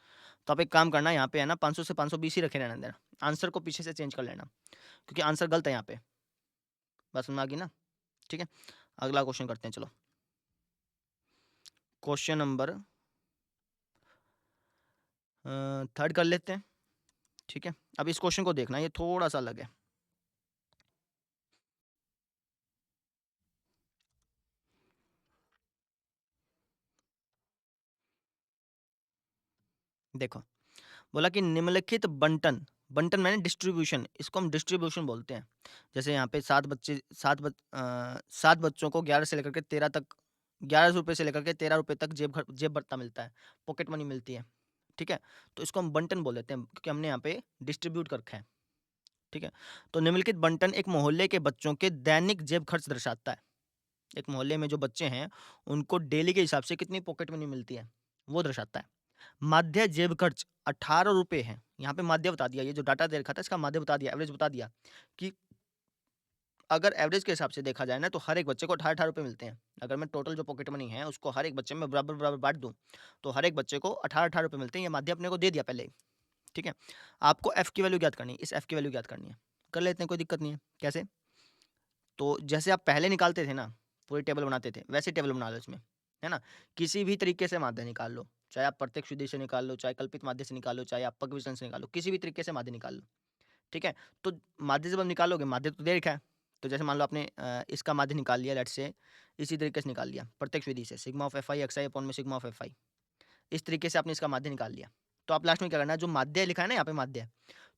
तो आप एक काम करना, यहाँ पे है ना 500 से 520 ही रखे रहना देना, आंसर को पीछे से चेंज कर लेना, क्योंकि आंसर गलत है यहाँ पे। बस समझ आ गई ना, ठीक है। अगला क्वेश्चन करते हैं, चलो क्वेश्चन नंबर 3 कर लेते हैं, ठीक है। अब इस क्वेश्चन को देखना, ये थोड़ा सा अलग है। देखो, बोला कि निम्नलिखित बंटन, बंटन मैंने डिस्ट्रीब्यूशन, इसको हम डिस्ट्रीब्यूशन बोलते हैं। जैसे यहाँ पे 7 बच्चों को 11 से लेकर के 13 तक, 11 रुपये से लेकर के 13 रुपये तक जेब भत्ता मिलता है, पॉकेट मनी मिलती है, ठीक है। तो इसको हम बंटन बोल देते हैं, क्योंकि हमने यहाँ पे डिस्ट्रीब्यूट कर रखा है, ठीक है। तो निम्नलिखित बंटन एक मोहल्ले के बच्चों के दैनिक जेब खर्च दर्शाता है। एक मोहल्ले में जो बच्चे हैं, उनको डेली के हिसाब से कितनी पॉकेट मनी मिलती है, वो दर्शाता है। माध्य जेब खर्च 18 रुपये है, यहाँ पे माध्य बता दिया, ये जो डाटा दे रखा था इसका माध्य बता दिया, एवरेज बता दिया कि अगर एवरेज के हिसाब से देखा जाए ना, तो हर एक बच्चे को 18 रुपये मिलते हैं। अगर मैं टोटल जो पॉकेट मनी है उसको हर एक बच्चे में बराबर बराबर बांट दूं, तो हर एक बच्चे को 18 रुपये मिलते हैं। ये माध्य अपने को दे दिया पहले ही, ठीक है। आपको एफ की वैल्यू ज्ञात करनी है, इस एफ की वैल्यू ज्ञात करनी है, कर लेते हैं, कोई दिक्कत नहीं है। कैसे? तो जैसे आप पहले निकालते थे ना, पूरी टेबल बनाते थे, वैसे टेबल बना लो इसमें, है ना। किसी भी तरीके से माध्य निकाल लो, चाहे आप प्रत्यक्ष विधि से निकाल लो, चाहे कल्पित माध्य से निकाल लो, चाहे आप पग विचलन से निकाल लो, किसी भी तरीके से माध्य निकाल लो, ठीक है। तो माध्य जब आप निकालोगे, माध्य तो दे रखा है, तो जैसे मान लो आपने इसका माध्य निकाल लिया, लेट से इसी तरीके से निकाल लिया प्रत्यक्ष विधि से, sigma of F I X I upon में सिग्मा ऑफ एफ आई, इस तरीके से आपने इसका माध्य निकाल लिया। तो आप लास्ट में क्या करना है, जो माध्य लिखा है ना यहाँ पे माध्य,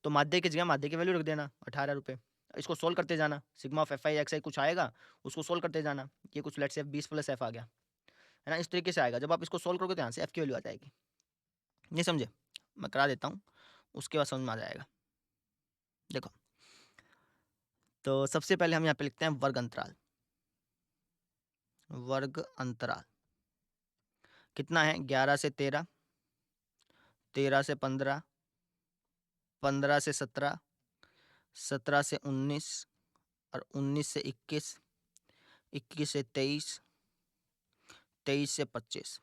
तो माध्य की जगह माध्य की वैल्यू रख देना 18 रुपये, इसको सोल्व करते जाना, sigma of F I X I कुछ आएगा, उसको सोल्व करते जाना, ये कुछ लेट से 20 प्लस एफ आ गया, है ना, इस तरीके से आएगा। जब आप इसको सोल्व करोगे तो यहाँ से एफ की वैल्यू आ जाएगी, ये समझे, मैं करा देता हूँ, उसके बाद समझ में आ जाएगा। देखो, तो सबसे पहले हम यहाँ पे लिखते हैं वर्ग अंतराल, वर्ग अंतराल कितना है, 11 से 13, 13 से 15, 15 से 17, 17 से 19 और 19 से 21, 21 से 23, 23 से 25।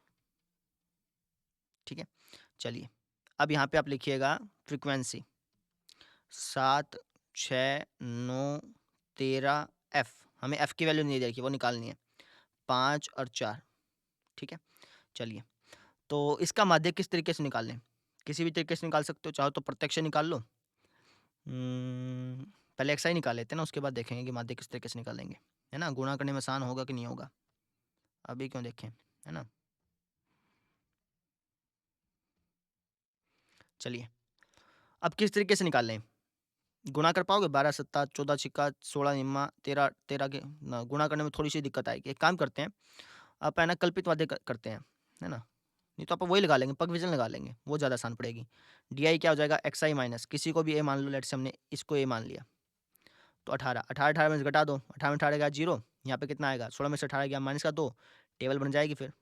ठीक है, चलिए अब यहाँ पे आप लिखिएगा फ्रीक्वेंसी 7, 6, 9, 13 एफ। हमें एफ की वैल्यू नहीं दे रखी, वो निकालनी है 5 और 4। ठीक है, चलिए तो इसका माध्य किस तरीके से निकाल लें? किसी भी तरीके से निकाल सकते हो, चाहो तो प्रत्यक्ष निकाल लो। पहले एक्सआई निकाल लेते हैं ना, उसके बाद देखेंगे कि माध्य किस तरीके से निकालेंगे, है ना। गुणा करने में आसान होगा कि नहीं होगा, अभी क्यों देखें, है ना। चलिए अब किस तरीके से निकाल लें, गुणा कर पाओगे? 12 सत्ता 14 छिक्का 16 निम्मा 13 13 के ना, गुणा करने में थोड़ी सी दिक्कत आएगी। एक काम करते हैं, आप है ना कल्पित वाद्य करते हैं, है ना। नहीं तो आप वही लगा लेंगे, पग विजन लगा लेंगे, वो ज़्यादा आसान पड़ेगी। डी आई क्या हो जाएगा, एक्स आई माइनस किसी को भी ए मान लो, लेट से हमने इसको ए मान लिया, तो 18 18 18 में से घटा दो, 18 में 18 गया 0, यहाँ पे कितना आएगा 16 में से 18 गया माइनस का 2, टेबल बन जाएगी फिर,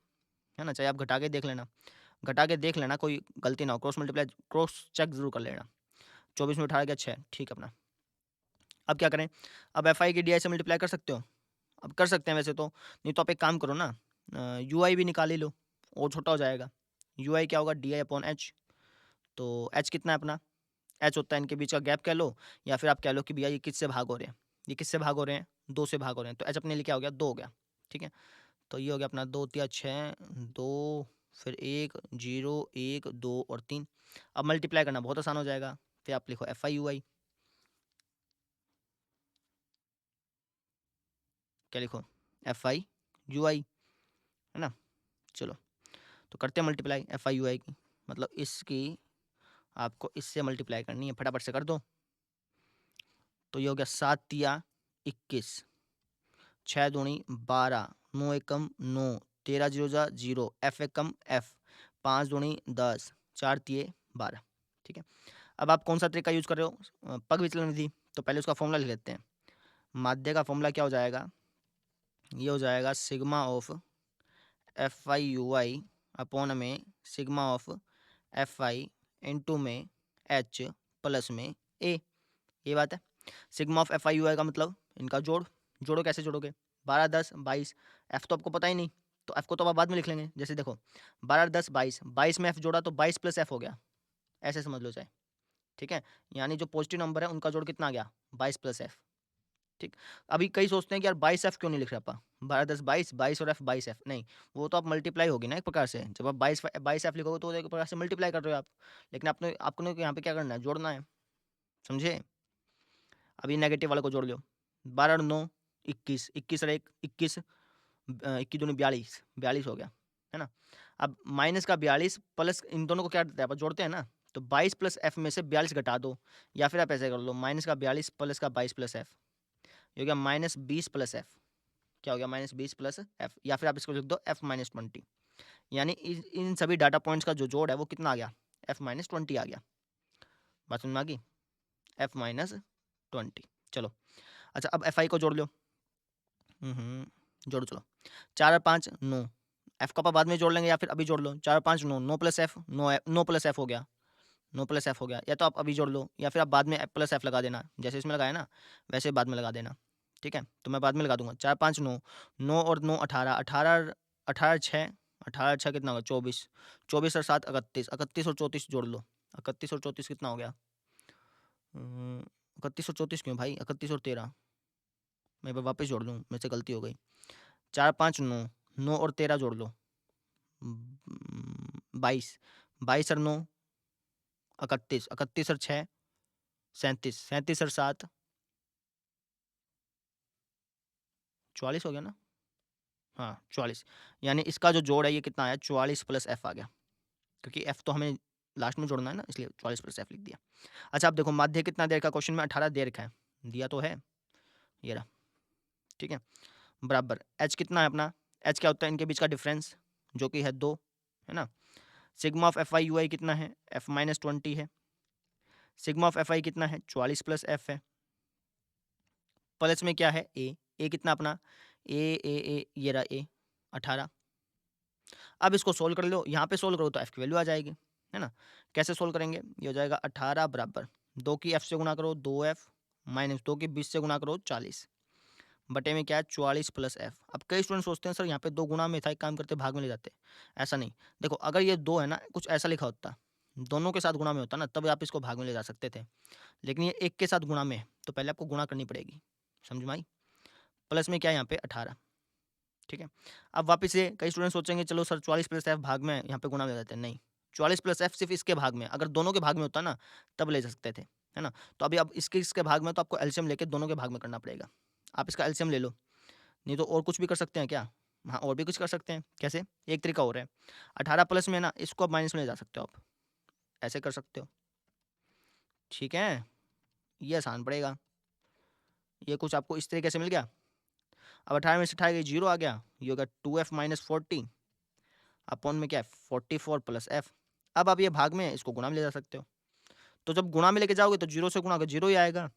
है ना। चाहे आप घटा के देख लेना, घटा के देख लेना, कोई गलती ना हो, क्रॉस मल्टीप्लाई क्रॉस चेक जरूर कर लेना। 24 में 18 गया 6, ठीक है अपना। अब क्या करें, अब एफ आई की डी आई से मल्टीप्लाई कर सकते हो, अब कर सकते हैं वैसे तो, नहीं तो आप एक काम करो ना, यू आई भी निकाल ही लो, और छोटा हो जाएगा। यू आई क्या होगा, डी आई अपॉन एच, तो एच कितना है अपना, एच होता है इनके बीच का गैप कह लो, या फिर आप कह लो कि भैया ये किससे भाग हो रहे हैं, ये किससे भाग हो रहे हैं, 2 से भाग हो रहे हैं, तो एच अपने लिए क्या हो गया, 2 हो गया। ठीक है, तो ये हो गया अपना 2 तिया 6, 2 फिर 1 0 1 2 और 3। अब मल्टीप्लाई करना बहुत आसान हो जाएगा, फिर आप लिखो एफ आई यू आई, क्या लिखो, एफ आई यू आई, है ना। चलो तो करते हैं मल्टीप्लाई एफ आई यू आई की, मतलब इसकी आपको इससे मल्टीप्लाई करनी है, फटाफट से कर दो। तो ये हो गया 7 तिया 21, 6 दूनी 12, 9 एकम 9, 13 जीरो जा 0, एफ एकम एफ, 5 दूनी 10, 4 तिये 12। ठीक है, अब आप कौन सा तरीका यूज कर रहे हो, पग विचलन विधि, तो पहले उसका फॉर्मूला लिख लेते हैं। माध्य का फॉर्मूला क्या हो जाएगा, ये हो जाएगा sigma of F I U I upon में sigma of F I into में एच प्लस में ए, ये बात है। Sigma of F I U I का मतलब इनका जोड़, जोड़ो कैसे जोड़ोगे, 12 10 22, एफ तो आपको पता ही नहीं, तो एफ को तो आप बाद में लिख लेंगे। जैसे देखो 12 10 22, 22 में एफ जोड़ा तो 22 प्लस एफ हो गया, ऐसे समझ लो चाहे। ठीक है, यानी जो पॉजिटिव नंबर है उनका जोड़ कितना आ गया, 22 प्लस एफ। ठीक, अभी कई सोचते हैं कि यार 22 एफ क्यों नहीं लिख रहे आपा, 12 10 22, 22 और एफ 22 एफ, नहीं वो तो आप मल्टीप्लाई होगी ना एक प्रकार से, जब आप 22 एफ लिखोगे तो एक प्रकार से मल्टीप्लाई कर रहे हो आप, लेकिन आपने आपको यहाँ पे क्या करना है, जोड़ना है, समझे। अभी नेगेटिव वाले को जोड़ लो, 12 और 9 21, 21 और 1 21, 21 दूनी 42, 42 हो गया, है ना। अब माइनस का 42 प्लस इन दोनों को क्या देता है, आप जोड़ते हैं ना, तो 22 प्लस एफ में से 42 घटा दो, या फिर आप ऐसे कर लो माइनस का 42 प्लस का 22 प्लस एफ, ये हो गया माइनस 20 प्लस एफ, क्या हो गया माइनस 20 प्लस एफ, या फिर आप इसको लिख दो एफ माइनस 20, यानी इन सभी डाटा पॉइंट्स का जो जोड़ है वो कितना आ गया, एफ माइनस 20 आ गया। बात समझ में आ गई, एफ माइनस 20। चलो अच्छा, अब एफ आई को जोड़ लो, जोड़ो चलो, 4 और 5 9, एफ का बाद में जोड़ लेंगे या फिर अभी जोड़ लो, 4 और 5 9, 9 प्लस एफ 9, 9 प्लस एफ हो गया, 9 प्लस एफ हो गया, या तो आप अभी जोड़ लो या फिर आप बाद में प्लस एफ लगा देना, जैसे इसमें लगाया ना वैसे बाद में लगा देना। ठीक है, तो मैं बाद में लगा दूंगा, 4 5 9, 9 और 9 18, 18 18 6, 18 6 कितना होगा 24, 24 और 7 31, 31 और 34 जोड़ लो, 31 और 34 कितना हो गया, 31 और 34 क्यों भाई, 31 और 13, मैं वापस जोड़ लूँ, मेरे से गलती हो गई, 4 5 9, 9 और 13 जोड़ लो, 22, 22 और 9 31, 31 और 6 37, 37 और 7 44 हो गया ना, हाँ 44, यानी इसका जो जोड़ है ये कितना आया 44 प्लस एफ आ गया, क्योंकि एफ तो हमें लास्ट में जोड़ना है ना, इसलिए 44 प्लस एफ लिख दिया। अच्छा अब देखो माध्य कितना दे रखा है क्वेश्चन में, 18 दे रखा है, दिया तो है ये रहा। ठीक है, बराबर एच कितना है अपना, एच क्या होता है इनके बीच का डिफरेंस जो कि है 2, है ना। Sigma of F I U I कितना है, एफ माइनस 20 है, सिग्मा ऑफ एफ आई कितना है 44 प्लस एफ है, प्लस में क्या है ए कितना अपना, ए ये रहा ए 18। अब इसको सोल्व कर लो, यहाँ पे सोल्व करो तो एफ की वैल्यू आ जाएगी, है ना। कैसे सोल्व करेंगे, ये हो जाएगा 18 बराबर 2 की f से गुणा करो 2f माइनस 2 की 20 से गुणा करो 40 बटे में क्या है 44 प्लस f। अब कई स्टूडेंट सोचते हैं सर यहाँ पे 2 गुणा में था, एक काम करते भाग में ले जाते। ऐसा नहीं, देखो अगर ये 2 है ना, कुछ ऐसा लिखा होता, दोनों के साथ गुणा में होता ना, तब आप इसको भाग में ले जा सकते थे। लेकिन ये एक के साथ गुणा में है, तो पहले आपको गुणा करनी पड़ेगी। समझ में आई? प्लस में क्या है यहाँ पे 18। ठीक है, अब वापस से कई स्टूडेंट सोचेंगे चलो सर 44 प्लस एफ भाग में, यहाँ पे गुणा में ले जाते हैं। नहीं, 44 प्लस एफ सिर्फ इसके भाग में, अगर दोनों के भाग में होता ना तब ले सकते थे, है ना। तो अभी अब इसके भाग में, तो आपको एलसीएम लेके दोनों के भाग में करना पड़ेगा। आप इसका एलसीएम ले लो, नहीं तो और कुछ भी कर सकते हैं क्या? हाँ, और भी कुछ कर सकते हैं। कैसे? एक तरीका और है, 18 प्लस में ना इसको आप माइनस में ले जा सकते हो, आप ऐसे कर सकते हो। ठीक है, ये आसान पड़ेगा। ये कुछ आपको इस तरीके से मिल गया। अब 18 में से 18 जीरो आ गया, ये होगा 2f माइनस 40 अपॉन में क्या है 44 प्लस एफ। अब आप ये भाग में इसको गुणा में ले जा सकते हो, तो जब गुणा में लेके जाओगे तो जीरो से गुणा कर जीरो ही आएगा,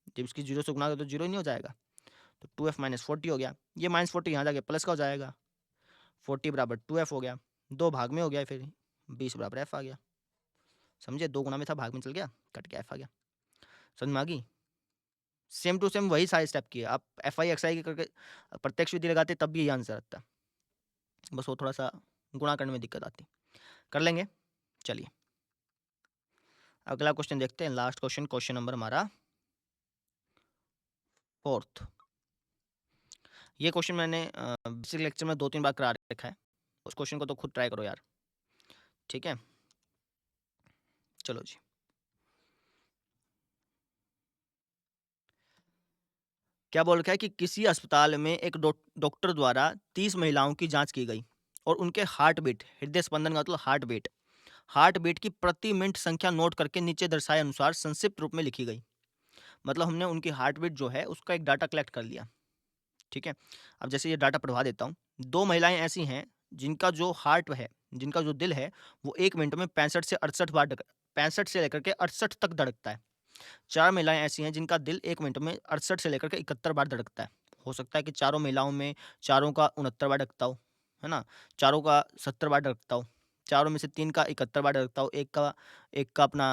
जब इसकी जीरो से गुणा कर तो जीरो ही नहीं हो जाएगा। तो 2f माइनस 40 हो गया, ये माइनस 40 यहाँ जाके प्लस का हो जाएगा, 40 बराबर 2f हो गया, दो भाग में हो गया, फिर 20 बराबर एफ आ गया। समझे? दो गुणा में था, भाग में चल गया, कट के एफ आ गया। समझ में आ गई? सेम टू सेम वही सारे स्टेप किए आप, एफ आई एक्स आई करके प्रत्यक्ष विधि लगाते तब भी यही आंसर आता, बस वो थोड़ा सा गुणा करने में दिक्कत आती। कर लेंगे, चलिए अगला क्वेश्चन देखते हैं। लास्ट क्वेश्चन, क्वेश्चन नंबर हमारा 4th। ये क्वेश्चन मैंने बेसिक लेक्चर में 2-3 बार करा रखा है, उस क्वेश्चन को तो खुद ट्राई करो यार। ठीक है, चलो जी। क्या बोल रखा है कि किसी अस्पताल में एक डॉक्टर द्वारा 30 महिलाओं की जांच की गई और उनके हार्ट बीट, हृदय स्पंदन का मतलब हार्ट बीट की प्रति मिनट संख्या नोट करके नीचे दर्शाए अनुसार संक्षिप्त रूप में लिखी गई। मतलब हमने उनकी हार्ट बीट जो है उसका एक डाटा कलेक्ट कर लिया। ठीक है, अब जैसे ये डाटा पढ़वा देता हूँ। 2 महिलाएं ऐसी हैं जिनका जो हार्ट है, जिनका जो दिल है वो 1 मिनट में 65 से 68 बार 65 से लेकर के 68 तक धड़कता है। 4 महिलाएं ऐसी हैं जिनका दिल 1 मिनट में 68 से लेकर के 71 बार धड़कता है। हो सकता है कि चारों महिलाओं में चारों का 69 बार धड़कता हो, है ना? चारों का 70 बार धड़कता हो, चारों में से 3 का 71 बार धड़कता हो, एक का अपना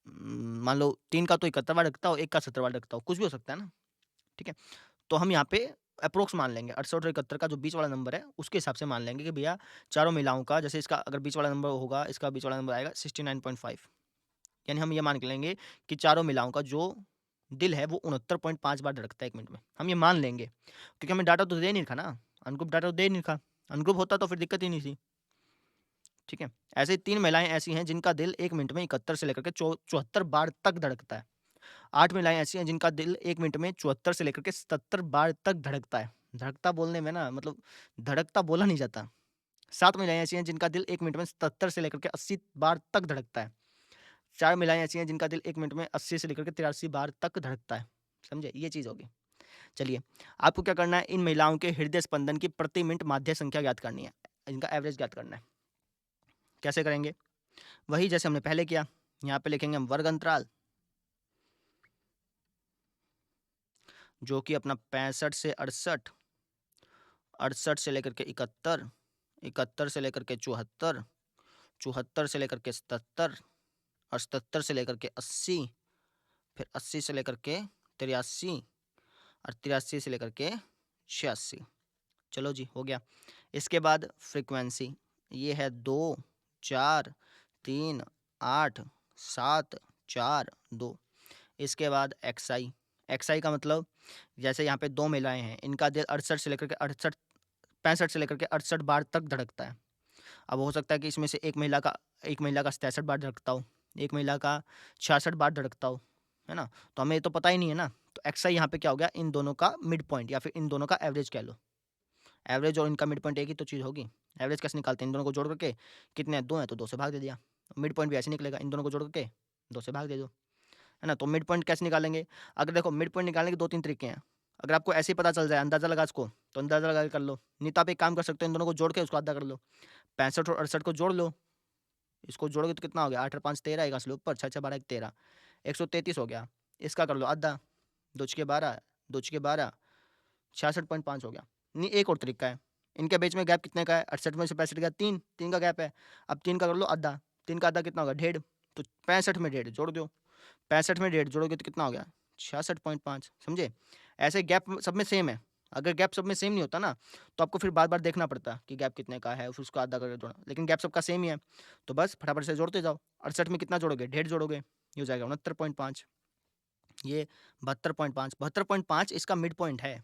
मान लो 3 का तो 71 बार धड़कता हो, एक का 70 बार धड़कता हो, कुछ भी हो सकता है ना। ठीक है, तो हम यहाँ पे अप्रोक्स मान लेंगे 68 और 71 का जो बीच वाला नंबर है उसके हिसाब से मान लेंगे कि भैया चारों महिलाओं का, जैसे इसका अगर बीच वाला नंबर होगा, इसका बीच वाला नंबर आएगा 69.5, यानी हम ये मान के लेंगे कि चारों महिलाओं का जो दिल है वो 69.5 बार धड़कता है 1 मिनट में। हम ये मान लेंगे क्योंकि हमें डाटा तो दे नहीं रखा ना, अनग्रुप डाटा तो दे नहीं रखा, अनग्रुप होता तो फिर दिक्कत ही नहीं थी। ठीक है, ऐसे ही 3 महिलाएं ऐसी हैं जिनका दिल 1 मिनट में 71 से लेकर के 74 बार तक धड़कता है। 8 महिलाएं ऐसी हैं जिनका दिल 1 मिनट में 74 से लेकर के 77 बार तक धड़कता है। धड़कता बोलने में ना मतलब धड़कता बोला नहीं जाता। 7 महिलाएं ऐसी हैं जिनका दिल 1 मिनट में 77 से लेकर के 80 बार तक धड़कता है। 4 महिलाएं ऐसी हैं जिनका दिल 1 मिनट में 80 से लेकर के 83 बार तक धड़कता है। समझे? ये चीज़ होगी। चलिए, आपको क्या करना है, इन महिलाओं के हृदय स्पंदन की प्रति मिनट माध्य संख्या ज्ञात करनी है, इनका एवरेज ज्ञात करना है। कैसे करेंगे? वही जैसे हमने पहले किया, यहाँ पे लिखेंगे हम वर्ग अंतराल, जो कि अपना 65 से 68, 68 से लेकर के 71, 71 से लेकर के 74, 74 से लेकर के 77 और 77 से लेकर के 80, फिर 80 से लेकर के 83 और 83 से लेकर के 86। चलो जी, हो गया। इसके बाद फ्रीक्वेंसी, ये है 2, 4, 3, 8, 7, 4, 2। इसके बाद एक्सआई, एक्सआई का मतलब जैसे यहाँ पे 2 महिलाएं हैं, इनका दिल 68 से लेकर के 68 65 से लेकर के 68 बार तक धड़कता है। अब हो सकता है कि इसमें से एक महिला का 67 बार धड़कता हो, एक महिला का 66 बार धड़कता हो, है ना? तो हमें तो पता ही नहीं है ना। तो एक्सआई यहाँ पे क्या हो गया, इन दोनों का मिड पॉइंट या फिर इन दोनों का एवरेज कह लो। एवरेज और इनका मिड पॉइंट एक ही तो चीज़ होगी। एवरेज कैसे निकालते हैं? इन दोनों को जोड़ करके, कितने हैं 2 हैं तो 2 से भाग दे दिया। मिड पॉइंट भी ऐसे निकलेगा, इन दोनों को जोड़ करके 2 से भाग दे दो, है ना? तो मिड पॉइंट कैसे निकालेंगे? अगर देखो मिड पॉइंट निकालने के 2-3 तरीके हैं। अगर आपको ऐसे ही पता चल जाए अंदाजा लगा इसको, तो अंदाजा लगा के कर लो, नहीं तो आप एक काम कर सकते हो, इन दोनों को जोड़ के उसको आधा कर लो। 65 और 68 को जोड़ लो, इसको जोड़ोगे तो कितना हो गया, 8 और 5 13, एक असले ऊपर 6 6 12 13, 133 हो गया। इसका कर लो आधा, 2 छके 12, 2 छके 12, 66.5 हो गया। नहीं, एक और तरीका है, इनके बीच में गैप कितने का है, 68 में से 65 का 3 का गैप है। अब 3 का कर लो आधा, 3 का आधा कितना होगा 1.5, तो 65 में 1.5 जोड़ दो, 65 में 1.5 जोड़ोगे तो कितना हो गया 66.5, समझे। ऐसे गैप सब में सेम है, अगर गैप सब में सेम नहीं होता ना तो आपको फिर बार बार देखना पड़ता कि गैप कितने का है, फिर उसको आधा करके जोड़ना, लेकिन गैप सबका सेम ही है तो बस फटाफट से जोड़ते जाओ। 68 में कितना जोड़ोगे 1.5 जोड़ोगे, ये हो जाएगा 69.5, ये 72.5, 72.5 इसका मिड पॉइंट है,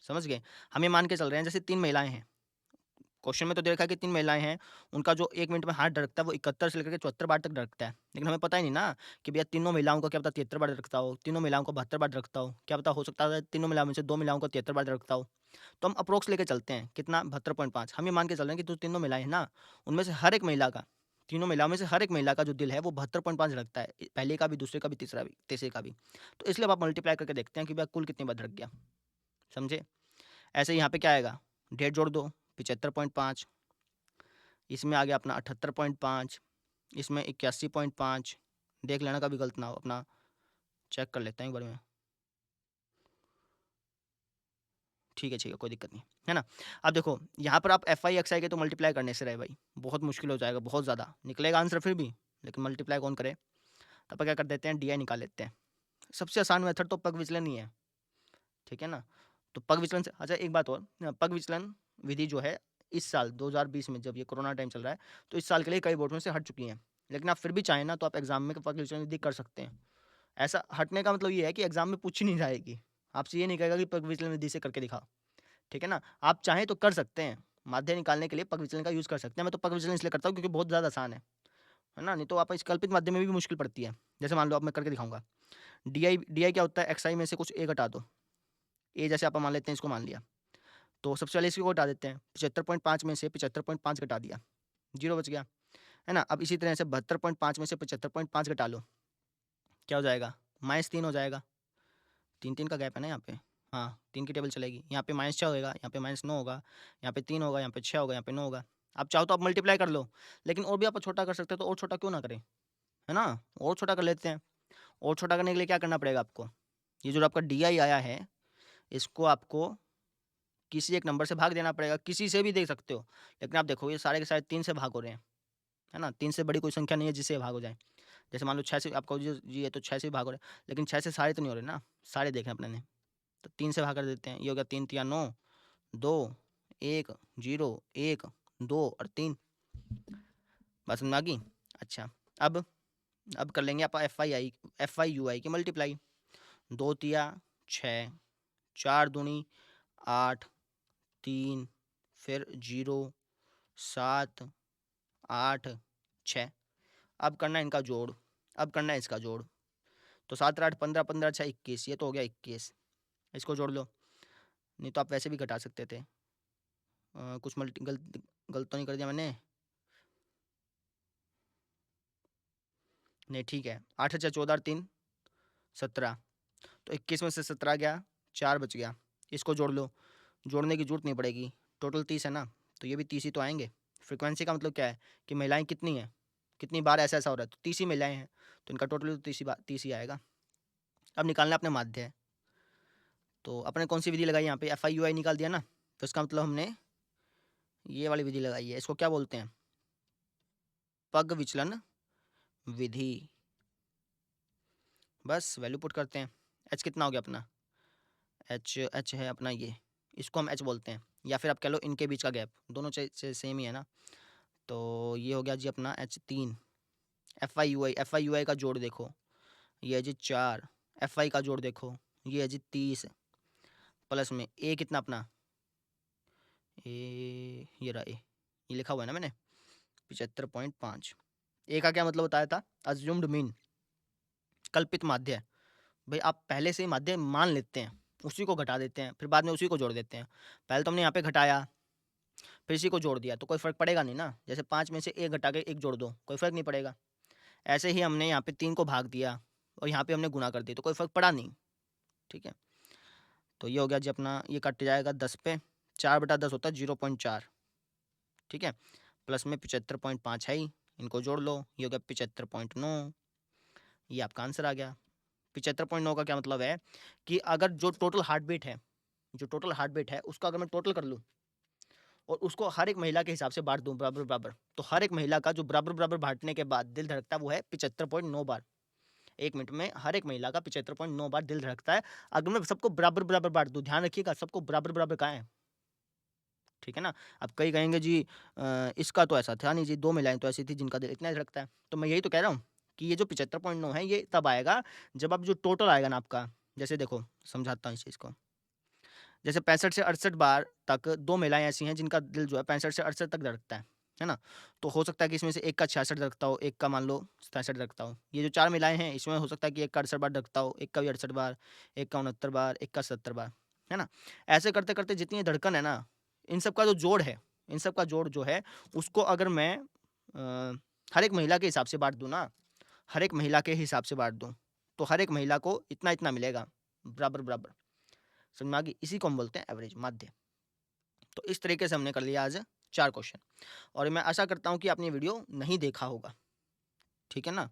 समझ गए। हम ये मान के चल रहे हैं जैसे 3 महिलाएं हैं, क्वेश्चन में तो देखा कि 3 महिलाएं हैं, उनका जो 1 मिनट में हार्ट धड़कता है वो 71 से लेकर के 74 बार तक धड़कता है, लेकिन हमें पता ही नहीं ना कि भैया तीनों महिलाओं का क्या पता 73 बार धड़कता हो, तीनों महिलाओं को 72 बार धड़कता हो, क्या पता हो सकता है तीनों महिलाओं में से 2 महिलाओं को 73 बार धड़कता हो। तो हम अप्रोक्स लेके चलते हैं कितना 72.5, हम ये मान के चल रहे हैं कि जो तीनों महिलाएं हैं ना उनमें से हर एक महिला का, तीनों महिलाओं में से हर एक महिला का जो दिल है वो 72.5 धड़कता है, पहले का भी, दूसरे का भी, तीसरा भी, तीसरे का भी। तो इसलिए अब आप मल्टीप्लाई करके देखते हैं कि भैया कुल कितनी बार धड़क गया, समझे। ऐसे यहाँ पे क्या आएगा 1.5 जोड़ दो 75.5, इसमें आ गया अपना 78.5, इसमें 81.5, देख लेना कभी गलत ना हो, अपना चेक कर लेते हैं एक बार में। ठीक है कोई दिक्कत नहीं है ना। अब देखो यहाँ पर आप एफ आई एक्स आई के तो मल्टीप्लाई करने से रहे भाई, बहुत मुश्किल हो जाएगा, बहुत ज़्यादा निकलेगा आंसर फिर भी, लेकिन मल्टीप्लाई कौन करे। तब क्या कर देते हैं डी आई निकाल लेते हैं, सबसे आसान मेथड तो पग विचलन ही है, ठीक है ना। तो पग विचलन से, अच्छा एक बात और, पग विचलन विधि जो है इस साल 2020 में जब ये कोरोना टाइम चल रहा है तो इस साल के लिए कई बोर्ड में से हट चुकी हैं, लेकिन आप फिर भी चाहें ना तो आप एग्जाम में पग विचलन विधि कर सकते हैं। ऐसा हटने का मतलब ये है कि एग्जाम में पूछी नहीं जाएगी, आपसे ये नहीं कहेगा कि पग विचलन विधि से करके दिखाओ, ठीक है ना। आप चाहें तो कर सकते हैं, माध्य निकालने के लिए पग विचलन का यूज़ कर सकते हैं। मैं तो पग विचलन इसलिए करता हूँ क्योंकि बहुत ज़्यादा आसान है ना, नहीं तो आप इस कल्पित माध्यम में भी मुश्किल पड़ती है। जैसे मान लो अब मैं करके दिखाऊंगा, डी आई क्या होता है, एक्स आई में से कुछ ए घटा दो, ए जैसे आप मान लेते हैं, इसको मान लिया, तो सबसे पहले इसको घटा देते हैं, 75.5 में से 75.5 घटा दिया, 0 बच गया, है ना। अब इसी तरह से 72.5 में से 75.5 घटा लो, क्या हो जाएगा -3 हो जाएगा, 3 का गैप है ना यहाँ पे, हाँ 3 की टेबल चलेगी, यहाँ पे -6 होगा, यहाँ पे -9 होगा, यहाँ पे 3 होगा, यहाँ पे 6 होगा, यहाँ पे 9 होगा। आप चाहो तो आप मल्टीप्लाई कर लो, लेकिन और भी आप छोटा कर सकते हो, तो और छोटा क्यों ना करें, है ना, और छोटा कर लेते हैं। और छोटा करने के लिए क्या करना पड़ेगा आपको, ये जो आपका डी आई आया है इसको आपको किसी एक नंबर से भाग देना पड़ेगा, किसी से भी दे सकते हो, लेकिन आप देखो ये सारे के सारे 3 से भाग हो रहे हैं, है ना, 3 से बड़ी कोई संख्या नहीं है जिससे भाग हो जाए। जैसे मान लो 6 से आपको जी है तो 6 से भी भाग हो रहे हैं, लेकिन 6 से सारे तो नहीं हो रहे ना, सारे देखें अपने ने, तो 3 से भाग कर देते हैं, ये हो गया 3 तिया 9, 2 1 0 1 2 और 3, बस समझ में आ गई। अच्छा अब कर लेंगे आप एफ आई यू आई की मल्टीप्लाई, 2 तिया 6, 4 दूनी 8, 3 फिर 0 7 8 6, अब करना है इनका जोड़, अब करना है इसका जोड़, तो 7 8 15 15 6 21, ये तो हो गया 21, इसको जोड़ लो, नहीं तो आप वैसे भी घटा सकते थे, कुछ गलत तो नहीं कर दिया मैंने, नहीं ठीक है, 8 6 14 3 17, तो 21 में से 17 गया, 4 बच गया, इसको जोड़ लो, जोड़ने की जरूरत नहीं पड़ेगी, टोटल 30 है ना, तो ये भी 30 ही तो आएंगे। फ्रीक्वेंसी का मतलब क्या है कि महिलाएं कितनी हैं, कितनी बार ऐसा ऐसा हो रहा है, तो 30 ही महिलाएं हैं, तो इनका टोटल तो 30 ही आएगा। अब निकालना अपने माध्य है, तो अपने कौन सी विधि लगाई यहाँ पे, एफ आई यू आई निकाल दिया ना, तो इसका मतलब हमने ये वाली विधि लगाई है, इसको क्या बोलते हैं, पग विचलन विधि। बस वैल्यू पुट करते हैं, एच कितना हो गया अपना, एच है अपना ये, इसको हम एच बोलते हैं, या फिर आप कह लो इनके बीच का गैप, दोनों से सेम ही है ना, तो ये हो गया जी अपना H3। F I U I का जोड़ देखो, ये है जी 4, एफ आई का जोड़ देखो, ये है जी 30, प्लस में ए कितना अपना, ये रहा ए, ये लिखा हुआ है ना मैंने 75.5, ए का क्या मतलब बताया था, अज्यूम्ड मीन, कल्पित माध्य। भाई आप पहले से ही माध्य मान लेते हैं, उसी को घटा देते हैं, फिर बाद में उसी को जोड़ देते हैं। पहले तो हमने यहाँ पे घटाया, फिर इसी को जोड़ दिया, तो कोई फर्क पड़ेगा नहीं ना, जैसे 5 में से एक घटा के एक जोड़ दो, कोई फर्क नहीं पड़ेगा। ऐसे ही हमने यहाँ पे 3 को भाग दिया और यहाँ पे हमने गुना कर दिया, तो कोई फर्क पड़ा नहीं, ठीक है। तो ये हो गया जी अपना, ये कट जाएगा 10 पे, 4/10 होता है 0.4, ठीक है, प्लस में 75.5 है ही, इनको जोड़ लो, ये हो गया 75.9, ये आपका आंसर आ गया। 75.9 का क्या मतलब है कि अगर जो टोटल हार्ट बीट है, जो टोटल हार्ट बीट है उसका अगर मैं टोटल कर लूँ और उसको हर एक महिला के हिसाब से बाँट दूँ बराबर-बराबर, तो हर एक महिला का जो बराबर-बराबर बाँटने के बाद दिल धड़कता है वो है 75.9 बार। 1 मिनट में हर एक महिला का 75.9 बार दिल धड़कता है। अगर मैं सबको बराबर-बराबर बाँट दूँ, ध्यान रखिएगा सबको बराबर-बराबर कहाँ है, ठीक है ना? अब कई कहेंगे जी इसका तो ऐसा था नहीं जी, 2 महिलाएँ तो ऐसी थी जिनका दिल इतना ही धड़कता है। तो मैं यही तो कह रहा हूँ कि ये जो 75.9 है ये तब आएगा जब आप जो टोटल आएगा ना आपका, जैसे देखो समझाता हूँ इस चीज़ को। जैसे 65 से 68 बार तक 2 महिलाएँ ऐसी हैं जिनका दिल जो है 65 से 68 तक धड़कता है ना? तो हो सकता है कि इसमें से एक का 66 धड़कता हो, एक का मान लो 67 धड़कता हो। ये जो 4 महिलाएँ हैं इसमें हो सकता है कि एक का 68 बार धड़कता हो, एक का भी 68 बार, एक का 69 बार, एक का 70 बार, है ना? ऐसे करते-करते जितनी ये धड़कन है ना, इन सब का जो जोड़ है, इन सब का जोड़ जो है उसको अगर मैं हर एक महिला के हिसाब से बाँट दूँ ना, हर एक महिला के हिसाब से बाँट दूँ, तो हर एक महिला को इतना-इतना मिलेगा, बराबर-बराबर। समझ में आ गई? इसी को हम बोलते हैं एवरेज, माध्य। तो इस तरीके से हमने कर लिया आज 4 क्वेश्चन और मैं आशा करता हूँ कि आपने ये वीडियो नहीं देखा होगा, ठीक है ना?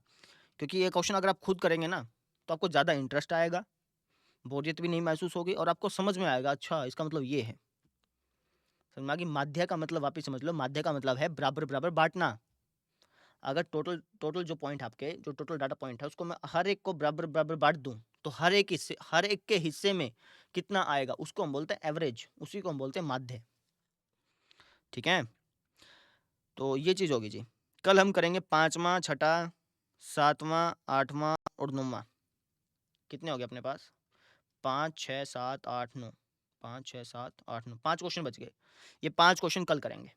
क्योंकि ये क्वेश्चन अगर आप खुद करेंगे ना, तो आपको ज़्यादा इंटरेस्ट आएगा, बोरियत भी नहीं महसूस होगी और आपको समझ में आएगा, अच्छा इसका मतलब ये है। समझ में आ गई? माध्य का मतलब वापिस समझ लो, माध्य का मतलब है बराबर-बराबर बाँटना। अगर टोटल टोटल जो पॉइंट आपके जो टोटल डाटा पॉइंट है उसको मैं हर एक को बराबर-बराबर बाँट दूँ, तो हर एक के हिस्से में कितना आएगा उसको हम बोलते हैं एवरेज, उसी को हम बोलते हैं माध्य, ठीक है? तो ये चीज़ होगी जी। कल हम करेंगे 5वाँ, छठा, 7वाँ, 8वाँ और 9वाँ। कितने हो गए अपने पास? 5, 6, 7, 8, 9। 5, 6, 7, 8, 9 5 क्वेश्चन बच गए। ये 5 क्वेश्चन कल करेंगे,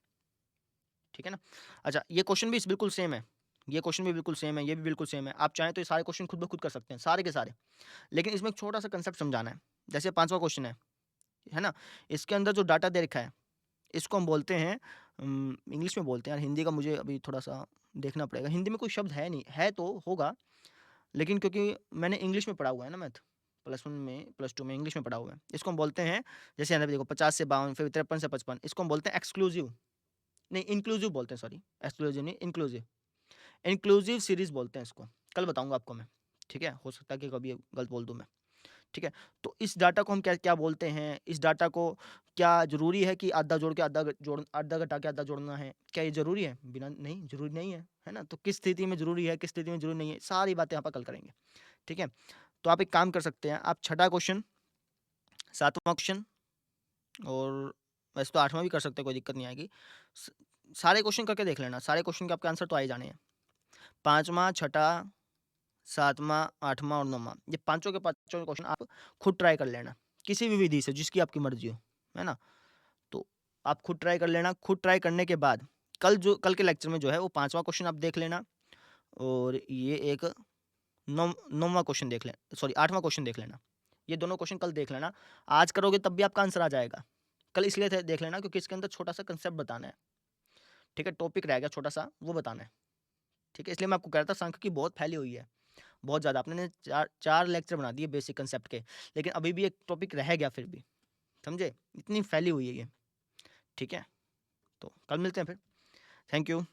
ठीक है ना? अच्छा, ये क्वेश्चन भी बिल्कुल सेम है। ये क्वेश्चन भी बिल्कुल सेम है, ये भी बिल्कुल सेम है। आप चाहें तो ये सारे क्वेश्चन खुद ब खुद कर सकते हैं, सारे के सारे। लेकिन इसमें एक छोटा-सा कांसेप्ट समझाना है। जैसे 5वाँ क्वेश्चन है ना? इसके अंदर जो डाटा दे रखा है, इसको हम बोलते हैं इंग्लिश में बोलते हैं यार, हिंदी का मुझे अभी थोड़ा-सा देखना पड़ेगा। हिंदी में कोई शब्द है नहीं, है तो होगा, लेकिन क्योंकि मैंने इंग्लिश में पढ़ा हुआ है ना मैथ, +1 में, +2 में इंग्लिश में पढ़ा हुआ है। इसको हम बोलते हैं, जैसे यहाँ पे देखो 50 से 52, फिर 53 से 55, इसको हम बोलते हैं एक्सक्लूसिव, नहीं इंक्लूसिव बोलते हैं, सॉरी, एक्सक्लूसिव नहीं, इंक्लूसिव। इंक्लूसिव सीरीज़ बोलते हैं इसको। कल बताऊँगा आपको मैं, ठीक है? हो सकता है कि कभी गलत बोल दूँ मैं। ठीक है? तो इस डाटा को हम क्या क्या बोलते हैं? इस डाटा को क्या ज़रूरी है कि आधा जोड़ के आधा घटा के आधा जोड़ना है? क्या ये ज़रूरी है? बिना नहीं, ज़रूरी नहीं है, है ना? तो किस स्थिति में ज़रूरी है, किस स्थिति में ज़रूरी नहीं है, सारी बातें यहाँ पर कल करेंगे, ठीक है? तो आप एक काम कर सकते हैं, आप छठा क्वेश्चन, 7वाँ क्वेश्चन और वैसे तो 8वाँ भी कर सकते हैं, कोई दिक्कत नहीं आएगी। स सारे क्वेश्चन करके देख लेना, सारे क्वेश्चन के आपके आंसर तो आ ही जाने हैं। 5वाँ, छठा, 7वाँ, 8वाँ और 9वाँ, ये पाँचों के पाँचों क्वेश्चन आप खुद ट्राई कर लेना, किसी भी विधि से जिसकी आपकी मर्ज़ी हो, है ना? तो आप खुद ट्राई कर लेना, खुद ट्राई करने के बाद कल के लेक्चर में जो है वो 5वाँ क्वेश्चन आप देख लेना और ये एक 9वाँ क्वेश्चन देख लें, सॉरी 8वाँ क्वेश्चन देख लेना। ये दोनों क्वेश्चन कल देख लेना, आज करोगे तब भी आपका आंसर आ जाएगा। कल इसलिए थ देख लेना क्योंकि इसके अंदर छोटा-सा कांसेप्ट बताना है, ठीक है? टॉपिक रह गया छोटा-सा, वो बताना है, ठीक है? इसलिए मैं आपको कह रहा था सांख्यिकी बहुत फैली हुई है। बहुत ज़्यादा आपने 4 लेक्चर बना दिए बेसिक कांसेप्ट के, लेकिन अभी भी एक टॉपिक रह गया फिर भी, समझे? इतनी फैली हुई है ये, ठीक है? तो कल मिलते हैं फिर। Thank you.